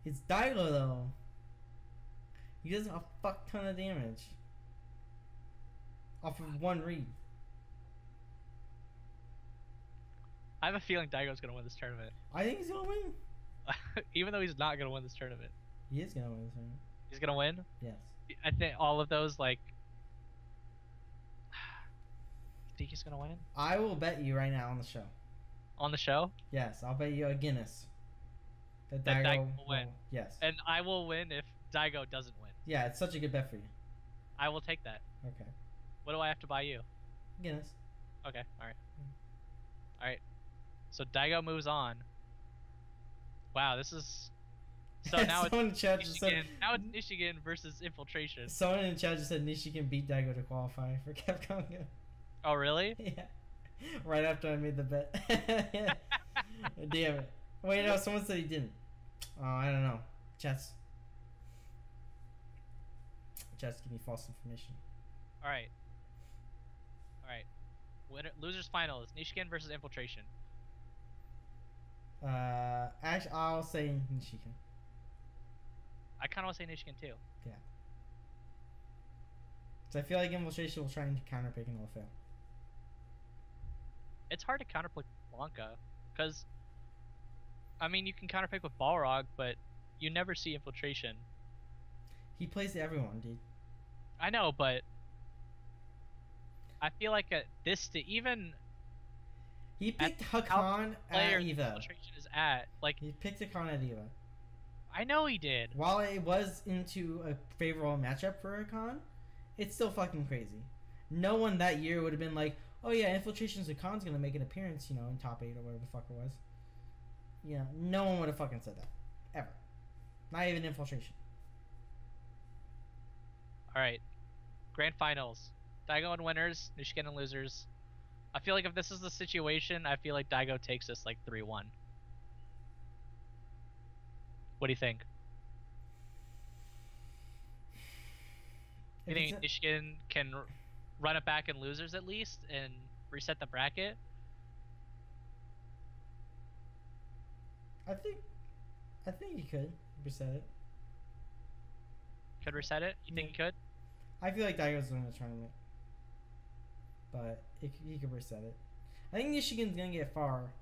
It's Daigo though. He does a fuck ton of damage off of one read. I have a feeling Daigo's gonna win this tournament. I think he's gonna win. Even though he's not gonna win this tournament. He is gonna win this tournament. He's gonna win? Yes. I think all of those like. Think he's gonna win? I will bet you right now on the show. On the show? Yes, I'll bet you a Guinness. That Daigo will win. Yes. And I will win if Daigo doesn't win. Yeah, it's such a good bet for you. I will take that. Okay. What do I have to buy you? Guinness. Okay, alright. Alright. So Daigo moves on. Wow, this is... So now it's Nishikin. Now it's Nishikin versus Infiltration. Someone in the chat just said Nishikin beat Daigo to qualify for Capcom Cup. Oh, really? Yeah. Right after I made the bet. Damn it. Wait, no, someone said he didn't. Oh, I don't know. Chats give me false information. Alright. Alright. Losers finals. Nishikin versus Infiltration. Actually, I'll say Nishikin. I kind of want to say Nishikin too. Yeah. So I feel like Infiltration will try and counterpick and will fail. It's hard to counterpick Blanca, because, I mean, you can counterpick with Balrog, but you never see Infiltration. He plays to everyone, dude. I know, but I feel like even... He picked Hakan at Eva. Infiltration is at, like... He picked Hakan at Eva. I know he did. While it was into a favorable matchup for Hakan, it's still fucking crazy. No one that year would have been like, oh yeah, Infiltration's Hakan's gonna make an appearance, in top 8 or whatever the fuck it was. Yeah, no one would have fucking said that. Ever. Not even Infiltration. Alright. Grand finals. Daigo and winners, Nishiki and losers. I feel like if this is the situation, I feel like Daigo takes this like 3-1. What do you think? You think Nishiki can run it back in losers at least and reset the bracket? I think he could reset it. Could reset it? You think he could? I feel like Daigo's winning the tournament, but he could reset it. I think Nishikin's gonna get far.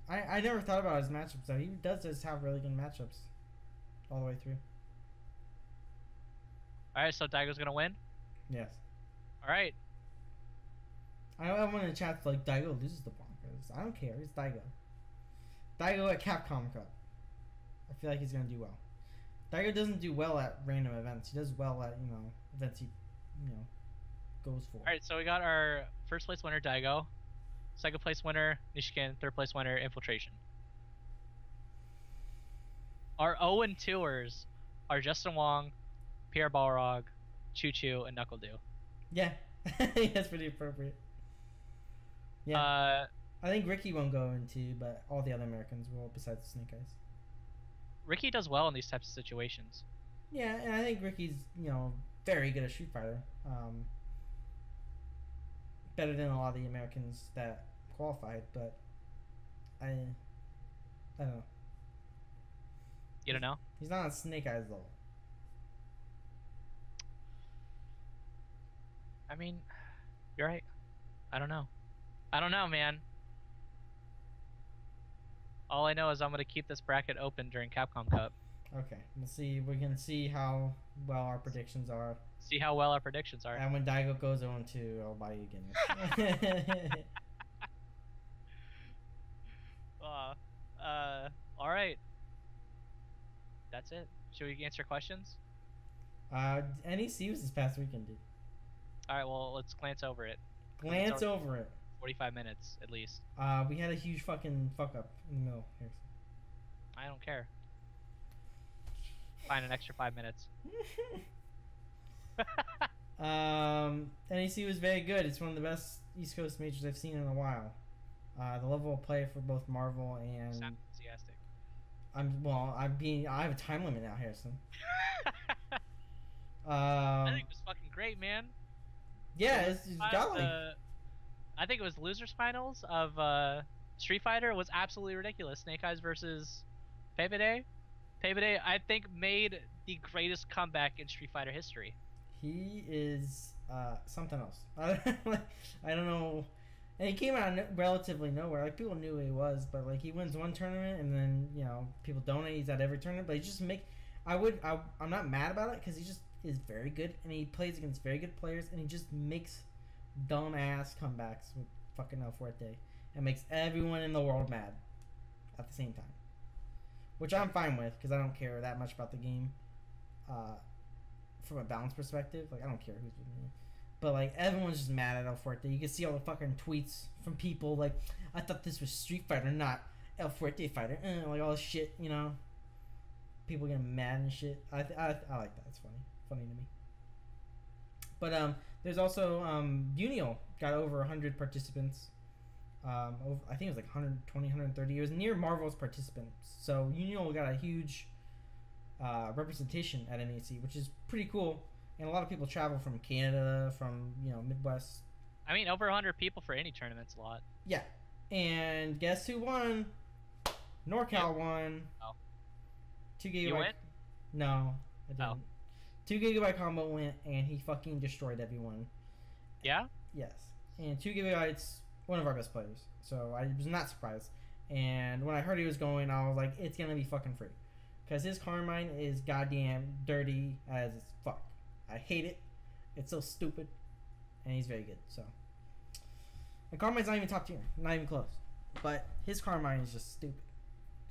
I never thought about his matchups though. He does just have really good matchups all the way through. Alright, so Daigo's gonna win? Yes. Alright. I want to chat like Daigo loses the Broncos. I don't care. It's Daigo. Daigo at Capcom Cup. I feel like he's gonna do well. Daigo doesn't do well at random events. He does well at events he goes for. Alright, so we got our first place winner Daigo, second place winner Nishikin, third place winner Infiltration. Our 0-2ers are Justin Wong, Pierre Balrog, Choo Choo, and Knuckle Doo. Yeah, that's pretty appropriate. Yeah, I think Ricky won't go into, but all the other Americans will, besides Snake Eyes. Ricky does well in these types of situations. Yeah, and I think Ricky's very good at Street Fighter. Better than a lot of the Americans that qualified, but I don't know. You don't know? He's not on Snake Eyes though. I mean, you're right. I don't know. I don't know, man. All I know is I'm going to keep this bracket open during Capcom Cup. Okay, we'll see. We can see how well our predictions are. See how well our predictions are. And when Daigo goes 0-2, I'll buy you Guinness. All right. That's it. Should we answer questions? NEC was this past weekend, dude. All right. Well, let's glance over it. Glance over it. 45 minutes at least. We had a huge fucking fuck up in the middle here. I don't care. Find an extra 5 minutes. NEC was very good. It's one of the best East Coast majors I've seen in a while. The level of play for both Marvel and Sound enthusiastic. I have a time limit now, Harrison. I think it was fucking great, man. Yeah, it's got like. I think it was losers finals of Street Fighter was absolutely ridiculous. Snake Eyes versus Pebede. Pebede, I think, made the greatest comeback in Street Fighter history. He is something else. I don't know. And he came out of relatively nowhere. Like, people knew who he was, but like, he wins one tournament and then people donate. He's at every tournament, but he just I'm not mad about it because he just is very good and he plays against very good players and he just makes dumb ass comebacks with fucking El Fuerte and makes everyone in the world mad at the same time, which I'm fine with because I don't care that much about the game from a balance perspective. Like, I don't care who's with me, but like, everyone's just mad at El Fuerte. You can see all the fucking tweets from people like, I thought this was Street Fighter, not El Fuerte Fighter, like all this shit, people getting mad and shit. I like that. It's funny to me. But there's also Unio got over 100 participants. I think it was like 120, 130. It was near Marvel's participants. So Unio got a huge representation at NEC, which is pretty cool. And a lot of people travel from Canada, from Midwest. I mean, over 100 people for any tournament's a lot. Yeah. And guess who won? NorCal won. Oh. 2 gigabyte. You win? No, I didn't. Oh. 2 gigabyte combo went and he fucking destroyed everyone. Yeah? Yes. And 2 gigabytes, one of our best players. So I was not surprised. And when I heard he was going, I was like, it's gonna be fucking free. Because his Carmine is goddamn dirty as fuck. I hate it. It's so stupid. And he's very good, so. And Carmine's not even top tier. Not even close. But his Carmine is just stupid.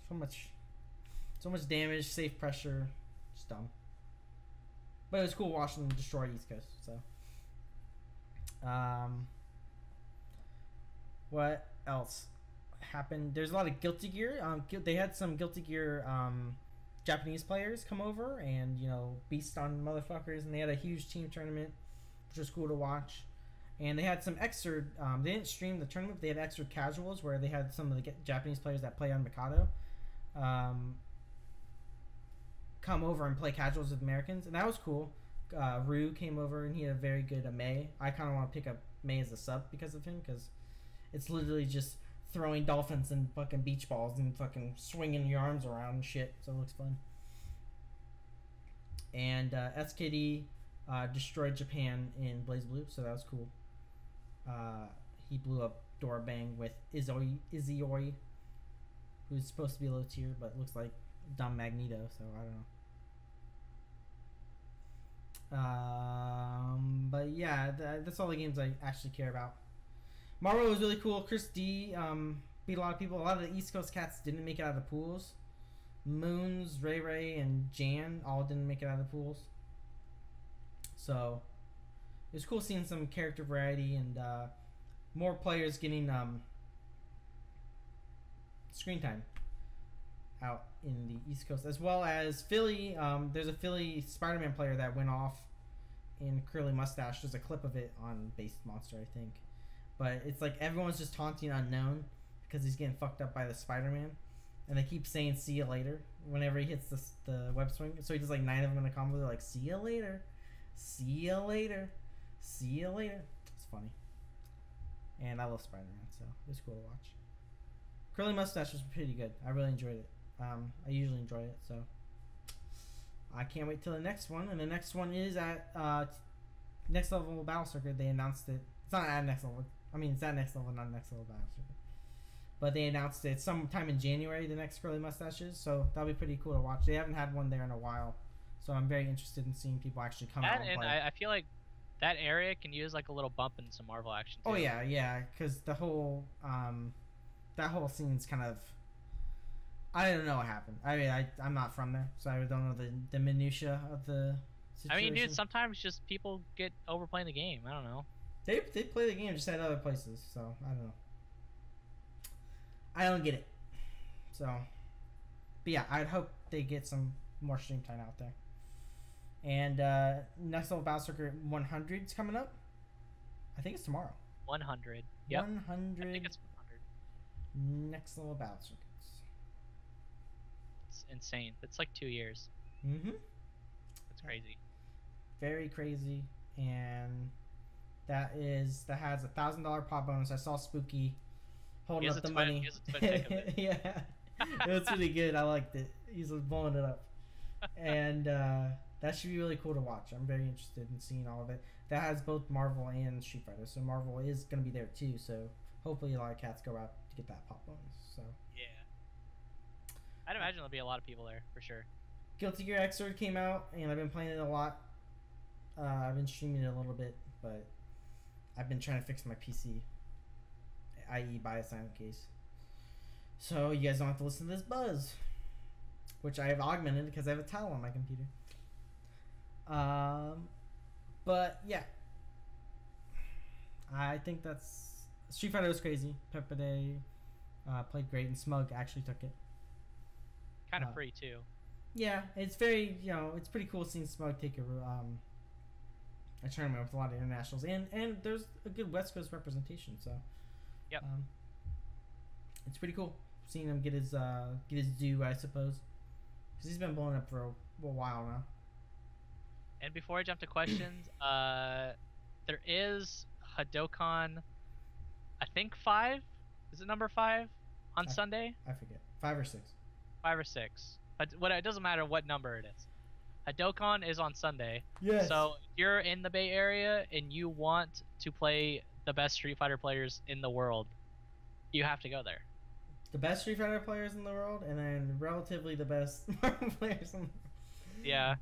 So much damage, safe pressure. Just dumb. But it was cool watching him destroy East Coast, so. What else happened. There's a lot of Guilty Gear. They had some Guilty Gear Japanese players come over and beast on motherfuckers, and they had a huge team tournament, which was cool to watch. And they had some extra. They didn't stream the tournament. But they had extra casuals where they had some of the Japanese players that play on Mikado come over and play casuals with Americans, and that was cool. Rue came over and he had a very good May. I kind of want to pick up May as a sub because of him, because it's literally just throwing dolphins and fucking beach balls and fucking swinging your arms around and shit. So it looks fun. And SKD destroyed Japan in Blaze Blue, so that was cool. He blew up Dorabang with Izoi, who's supposed to be low tier, but looks like dumb Magneto, so I don't know. But yeah, that's all the games I actually care about. Marvel was really cool. Chris D beat a lot of people. A lot of the East Coast cats didn't make it out of the pools. Moons, Ray Ray, and Jan all didn't make it out of the pools. So it was cool seeing some character variety and more players getting screen time out in the East Coast, as well as Philly. There's a Philly Spider-Man player that went off in curly mustache. There's a clip of it on Based Monster, I think. But it's like everyone's just taunting Unknown because he's getting fucked up by the Spider-Man. And they keep saying "see you later" whenever he hits the web swing. So he does like 9 of them in a combo. They're like, "See you later, see you later, see you later." It's funny. And I love Spider-Man, so it was cool to watch. Curly mustache was pretty good. I really enjoyed it. I usually enjoy it, so I can't wait till the next one. And the next one is at Next Level Battle Circuit. They announced it. It's not at Next Level. I mean, it's at Next Level, not Next Level Battle Circuit. But they announced it sometime in January, the next Curly Mustaches. So that'll be pretty cool to watch. They haven't had one there in a while. So I'm very interested in seeing people actually come out and play. I feel like that area can use like a little bump in some Marvel action too. Oh yeah, because the whole that whole scene's kind of, I don't know what happened. I mean, I'm not from there, so I don't know the minutia of the situation. I mean, dude, sometimes just people get overplaying the game. I don't know. They play the game just at other places, so I don't know. I don't get it. So, but yeah, I'd hope they get some more stream time out there. And Next Level Battle Circuit 100 is coming up. I think it's tomorrow. 100. Yep. 100. I think it's 100. Next Level Battle Circuits. It's insane. It's like 2 years. Mm-hmm. It's crazy. Very crazy. And that has a $1,000 pop bonus. I saw Spooky holding up the money. He has a twin pick of it. Yeah. It was pretty good. I liked it. He's blowing it up. And that should be really cool to watch. I'm very interested in seeing all of it. That has both Marvel and Street Fighter. So Marvel is going to be there too. So hopefully a lot of cats go out to get that pop bonus. So yeah. I'd imagine there'll be a lot of people there for sure. Guilty Gear Xrd came out, and I've been playing it a lot. I've been streaming it a little bit, but I've been trying to fix my PC, i.e. buy a silent case. So you guys don't have to listen to this buzz, which I have augmented because I have a towel on my computer. But yeah, I think that's Street Fighter was crazy. Pepper Day played great, and Smug actually took it. Kind of free too. Yeah, it's very it's pretty cool seeing Smug take a tournament with a lot of internationals, and there's a good West Coast representation. So yep, it's pretty cool seeing him get his due, I suppose, because he's been blowing up for a while now. And before I jump to questions, there is Hadouken, I think 5. Is it number 5 on Sunday? I forget. 5 or 6. 5 or 6. It doesn't matter what number it is. Hadouken is on Sunday. Yes. So if you're in the Bay Area and you want to play the best Street Fighter players in the world, you have to go there. The best Street Fighter players in the world, and then relatively the best Marvel players in the world. Yeah.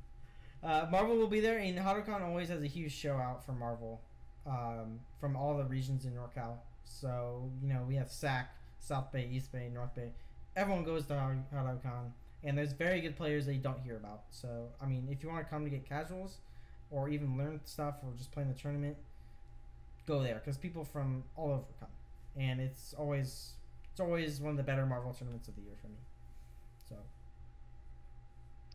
Marvel will be there, and Hadouken always has a huge show out for Marvel from all the regions in NorCal. So, we have SAC, South Bay, East Bay, North Bay. Everyone goes to Hadouken, and there's very good players that you don't hear about. So, I mean, if you want to come to get casuals or even learn stuff or just play in the tournament, go there, because people from all over come. And it's always It's always one of the better Marvel tournaments of the year for me. So.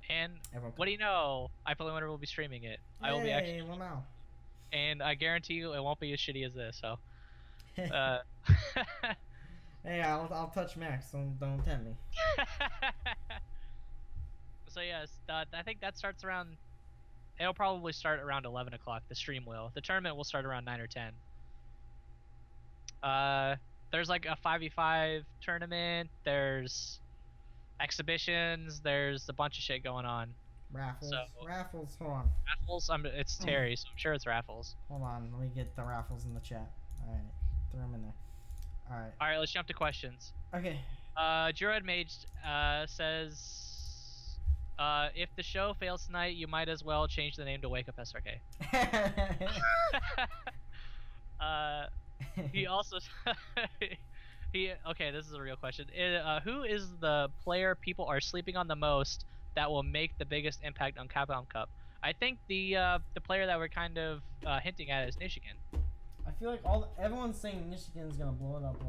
And what do you know? IPLAYWINNER will be streaming it. I will be actually. Lamau. And I guarantee you it won't be as shitty as this. So. Hey, I'll touch Max. Don't tempt me. So yes, I think that starts around. It'll probably start around 11 o'clock. The stream will. The tournament will start around 9 or 10. There's like a 5v5 tournament. There's exhibitions. There's a bunch of shit going on. Raffles. So, Raffles. Hold on. Raffles. It's Terry, so I'm sure it's raffles. Hold on. Let me get the raffles in the chat. All right. Throw them in there. All right. All right. Let's jump to questions. Okay. Jurad Mage says, if the show fails tonight, you might as well change the name to Wake Up SRK. He also okay, this is a real question. Who is the player people are sleeping on the most that will make the biggest impact on Capcom Cup? I think the player that we're kind of hinting at is Nishikin. I feel like everyone's saying Nishikin's gonna blow it up.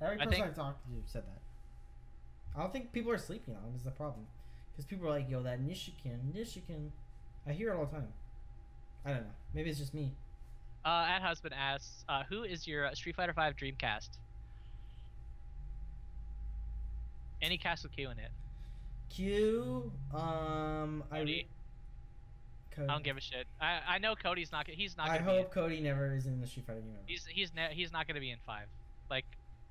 Every person I talked to said that. I don't think people are sleeping on him is the problem. Because people are like, yo, that Nishikin. I hear it all the time. I don't know. Maybe it's just me. Husband asks, who is your Street Fighter V Dreamcast? Any cast with Q in it. Q, Cody. Cody. I don't give a shit. I know Cody's not. He's not. I hope Cody never is in the Street Fighter game ever. He's not gonna be in 5, like,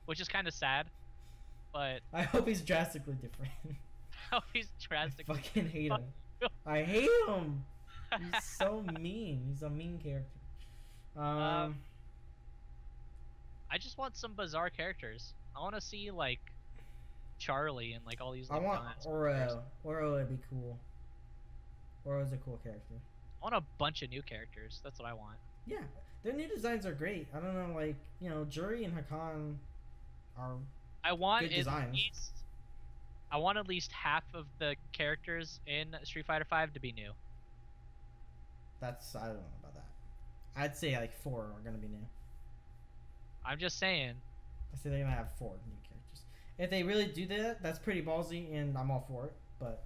which is kind of sad, but I hope he's drastically different. I hope he's drastically. I fucking hate him. I hate him. He's so mean. He's a mean character. I just want some bizarre characters. I want to see like Charlie and like all these. Like, I want Oro. Oro would be cool. Oro's a cool character. I want a bunch of new characters. That's what I want. Yeah, their new designs are great. I don't know, like, you know, Juri and Hakan are. I want good designs. I want at least half of the characters in Street Fighter V to be new. I don't know about that. I'd say like 4 are gonna be new. I'm just saying. I say they're gonna have 4 new characters. If they really do that, that's pretty ballsy, and I'm all for it. But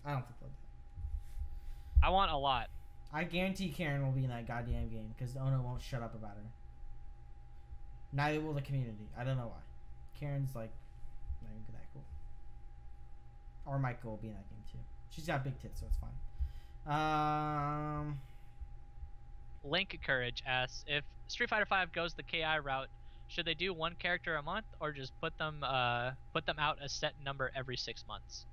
I don't think they'll do it. I want a lot. I guarantee Karen will be in that goddamn game because Ono won't shut up about her. Neither will the community. I don't know why. Karen's like not even that cool. Or Michael will be in that game too. She's got big tits, so it's fine. Link Courage asks, if Street Fighter V goes the KI route, should they do one character a month or just put them out a set number every 6 months?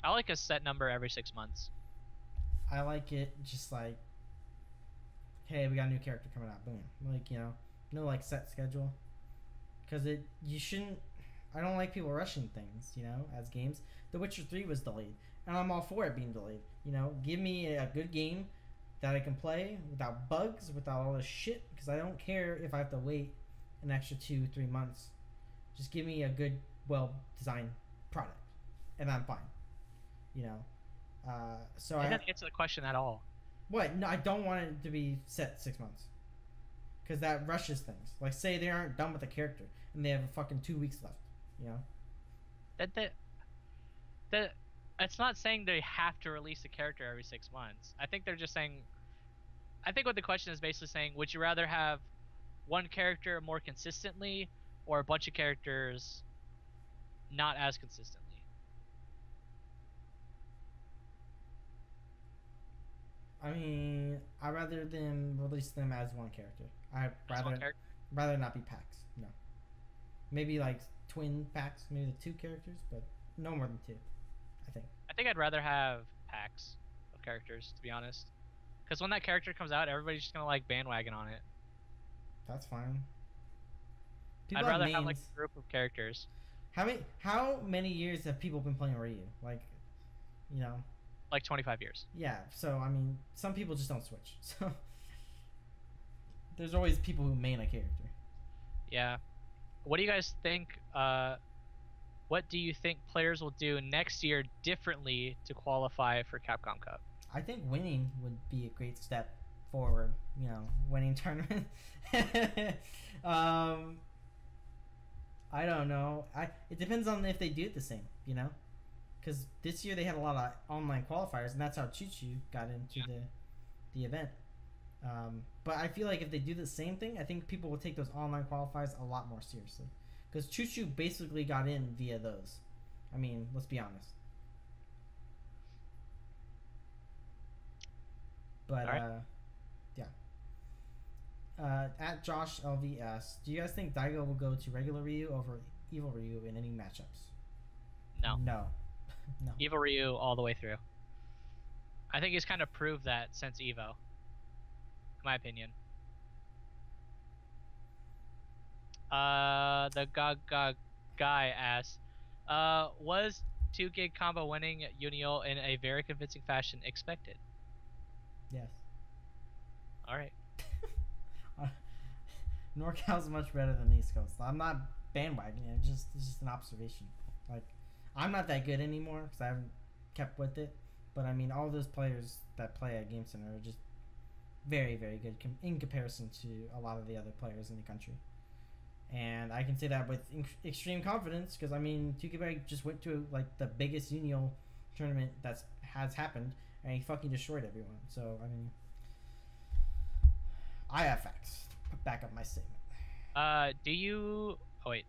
I like a set number every 6 months. I like it just like, hey, we got a new character coming out, boom. Like, you know, no like set schedule. Because you shouldn't, I don't like people rushing things, you know, as games. The Witcher 3 was delayed, and I'm all for it being delayed. You know, give me a good game that I can play without bugs, without all this shit, because I don't care if I have to wait an extra 2-3 months. Just give me a good, well-designed product, and I'm fine. You know, so I didn't answer the question at all. What? No, I don't want it to be set 6 months, because that rushes things. Like, say they aren't done with the character and they have fucking 2 weeks left. You know, that it's not saying they have to release a character every 6 months. I think they're just saying. I think what the question is basically saying: would you rather have one character more consistently, or a bunch of characters not as consistently? I mean, I'd rather them release them as one character. I'd rather not be packs. No, maybe like twin packs, maybe the 2 characters, but no more than 2. I think I'd rather have packs of characters, to be honest. Because when that character comes out, everybody's just gonna like bandwagon on it. That's fine. I'd rather have like a group of characters. How many years have people been playing Ryu? Like, you know, like 25 years. Yeah. So I mean, some people just don't switch. So there's always people who main a character. Yeah. What do you guys think? What do you think players will do next year differently to qualify for Capcom Cup? I think winning would be a great step forward, you know, winning tournament. I don't know. It depends on if they do it the same, you know, because this year they had a lot of online qualifiers, and that's how Choo Choo got into the event. But I feel like if they do the same thing, I think people will take those online qualifiers a lot more seriously, because Choo Choo basically got in via those. I mean, let's be honest. But yeah. At Josh LVS, do you guys think Daigo will go to regular Ryu over Evil Ryu in any matchups? No. No. No. Evil Ryu all the way through. I think he's kind of proved that since Evo. In my opinion. The guy asks, was 2 gig combo winning Unio in a very convincing fashion expected? Yes. Alright. NorCal's much better than East Coast. I'm not bandwagoning it. It's just an observation. Like, I'm not that good anymore because I haven't kept with it. But I mean, all those players that play at Game Center are just very, very good in comparison to a lot of the other players in the country. And I can say that with extreme confidence because I mean, 2K just went to like the biggest Unio tournament that has happened, and he fucking destroyed everyone. So I mean, I have facts to back up my statement. Do you... Oh, wait.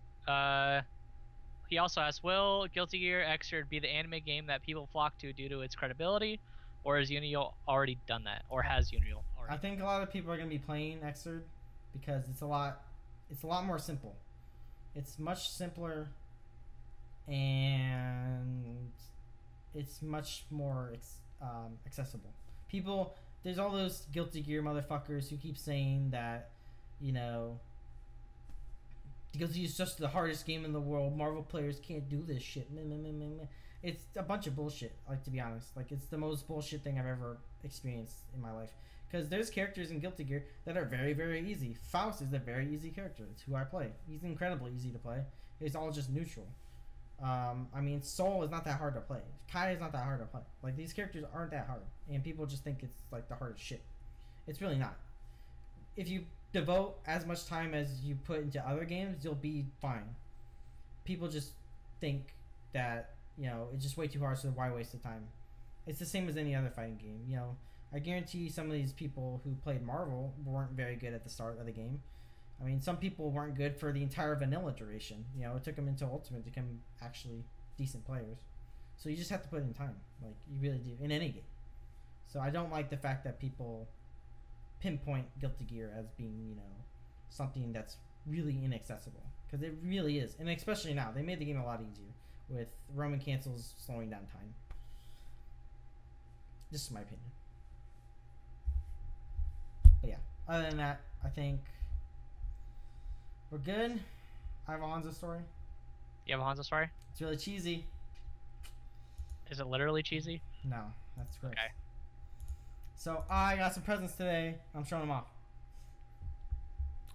He also asked, will Guilty Gear Xrd be the anime game that people flock to due to its credibility? Or has Unio already done that? Or has Unio already? I think a lot of people are going to be playing Xrd because it's a lot more simple. It's much simpler and it's much more accessible. There's all those Guilty Gear motherfuckers who keep saying that, you know, Guilty Gear is just the hardest game in the world. Marvel players can't do this shit. It's a bunch of bullshit, like, to be honest. Like, it's the most bullshit thing I've ever experienced in my life. Because there's characters in Guilty Gear that are very, very easy. Faust is a very easy character. It's who I play. He's incredibly easy to play. It's all just neutral. I mean, Soul is not that hard to play. Kai is not that hard to play. Like, these characters aren't that hard. And people just think it's, like, the hardest shit. It's really not. If you devote as much time as you put into other games, you'll be fine. People just think that, you know, it's just way too hard, so why waste the time? It's the same as any other fighting game. You know, I guarantee some of these people who played Marvel weren't very good at the start of the game. I mean, some people weren't good for the entire vanilla duration. You know, it took them into Ultimate to become actually decent players. So you just have to put in time. Like, you really do, in any game. So I don't like the fact that people pinpoint Guilty Gear as being, you know, something that's really inaccessible. Because it really is. And especially now. They made the game a lot easier with Roman cancels slowing down time. Just my opinion. But yeah, other than that, I think we're good. I have a Honzo story. You have a Honzo story? It's really cheesy. Is it literally cheesy? No, that's gross. Okay. So I got some presents today. I'm showing them off.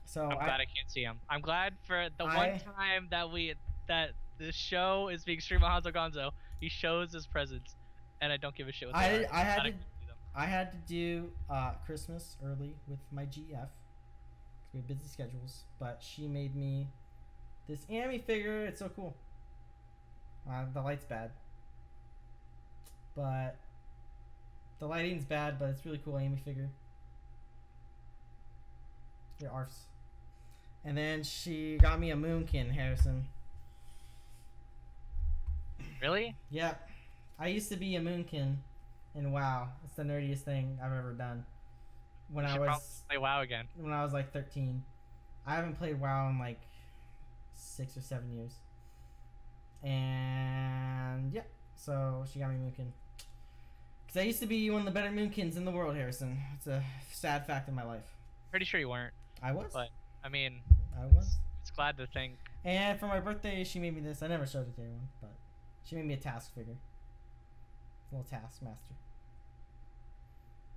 So I'm glad I can't see them. I'm glad for the one time that this show is being streamed on Honzo Gonzo. He shows his presents, and I don't give a shit what they are. I had to do Christmas early with my GF because we have busy schedules. But she made me this anime figure. It's so cool. The light's bad, but the lighting's bad. But it's really cool anime figure. Yeah, arfs. And then she got me a Moonkin, Harrison. Really? Yeah. I used to be a Moonkin in WoW. It's the nerdiest thing I've ever done. When I was play WoW again. When I was like 13. I haven't played WoW in like 6 or 7 years. And yeah, so she got me Moonkin. Because I used to be one of the better Moonkins in the world, Harrison. It's a sad fact in my life. Pretty sure you weren't. I was? But, I mean, I was. It's glad to think. And for my birthday, she made me this. I never showed it to anyone, but she made me a task figure. A little task master.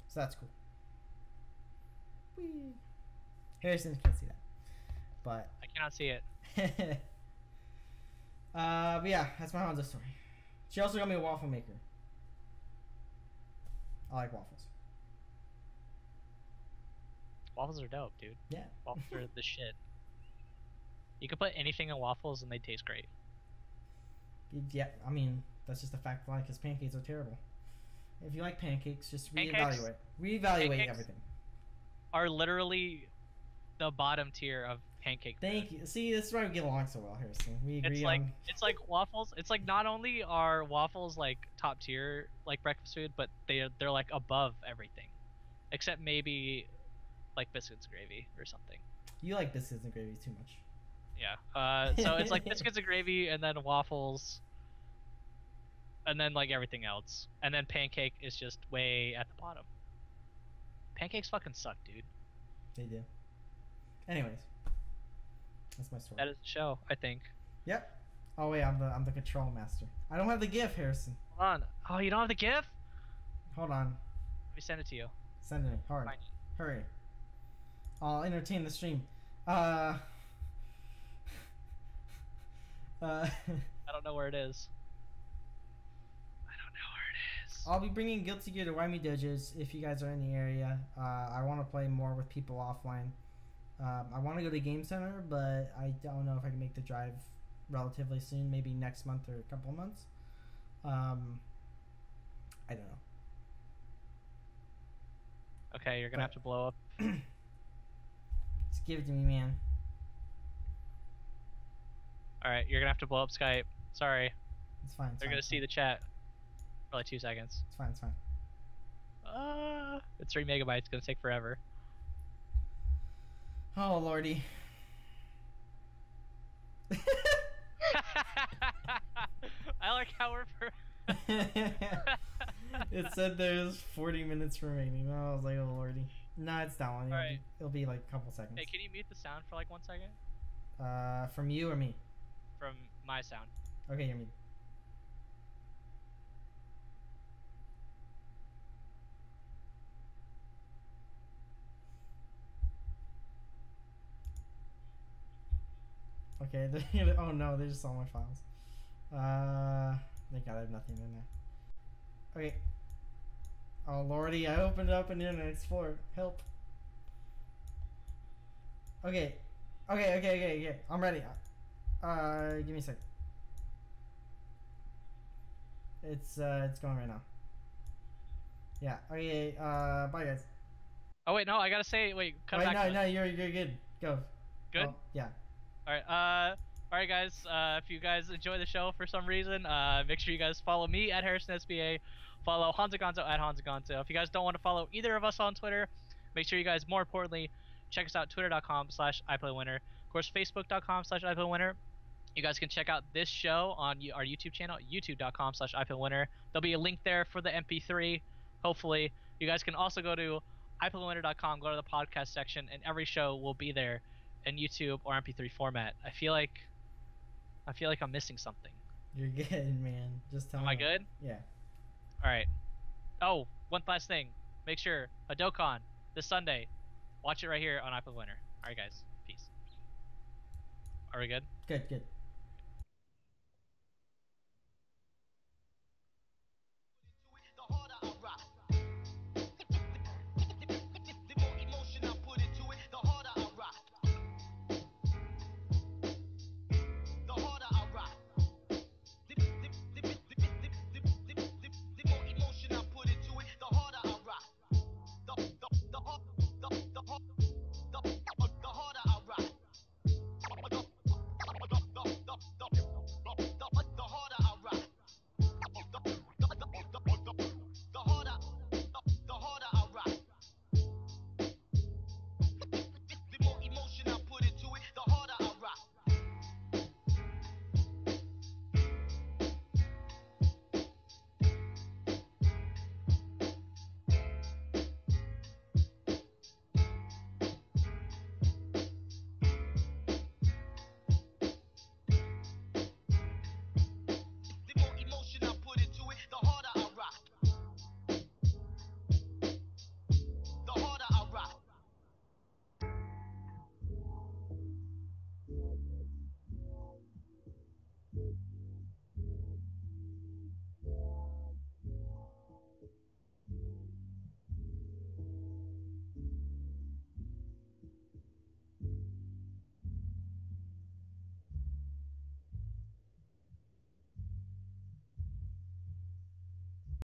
So that's cool. Whee. Harrison can't see that. But I cannot see it. but yeah, that's my Honzo story. She also got me a waffle maker. I like waffles. Waffles are dope, dude. Yeah. Waffles are the shit. You could put anything in waffles and they taste great. Yeah, I mean, that's just a fact of life because pancakes are terrible. If you like pancakes, just Pancakes- reevaluate pancakes everything. Are literally the bottom tier of pancake food. Thank you. See, that's why we get along so well, Harrison. We agree It's like waffles. It's like not only are waffles like top tier like breakfast food, but they're like above everything, except maybe like biscuits and gravy or something. You like biscuits and gravy too much. Yeah. So it's like biscuits and gravy, and then waffles, and then like everything else, and then pancake is just way at the bottom. Pancakes fucking suck, dude. They do. Anyways, that's my story. That is the show, I think. Yep. Oh wait, I'm the control master. I don't have the GIF, Harrison. Hold on. Oh, you don't have the GIF? Hold on. Let me send it to you. Send it me. Hard. Fine. Hurry. I'll entertain the stream. I don't know where it is. I'll be bringing Guilty Gear to Wyoming Dojos if you guys are in the area. I want to play more with people offline. I want to go to Game Center, but I don't know if I can make the drive relatively soon. Maybe next month or a couple of months. I don't know. Okay, you're gonna have to blow up. Just give it to me, man. Alright, you're gonna have to blow up Skype. Sorry. It's fine. They're gonna see the chat for like 2 seconds. It's fine. It's fine. It's 3 megabytes. It's gonna take forever. Oh lordy. I like how we're. It said there's 40 minutes remaining. I was like, oh lordy. No, it's that one. Alright. It'll be like a couple seconds. Hey, can you mute the sound for like 1 second? From you or me? From my sound. Okay, you're me. Okay, oh no, they just saw my files. Thank God I have nothing in there. Okay. Oh lordy, I opened up an Internet Explorer. Help. Okay. Okay. I'm ready. Give me a sec. It's going right now. Yeah. Okay. Bye guys. Oh wait, no, I gotta say, wait, come Wait, back. no, you're good. Go. Good? Oh, yeah. Alright guys, if you guys enjoy the show for some reason, make sure you guys follow me at HarrisonSBA, follow Honzo Gonzo at Honzo Gonzo. If you guys don't want to follow either of us on Twitter, make sure you guys, more importantly, check us out, twitter.com/IPLAYWINNER, of course, facebook.com/IPLAYWINNER. You guys can check out this show on our YouTube channel, youtube.com/IPLAYWINNER. There'll be a link there for the MP3, hopefully. You guys can also go to IPLAYWINNER.com, go to the podcast section, and every show will be there in YouTube or MP3 format. I feel like I'm missing something. You're good, man. Just tell me. Am I good? Yeah. Alright. Oh, one last thing. Make sure, Hadokon, this Sunday. Watch it right here on IPLAYWINNER. Alright guys, peace. Are we good? Good.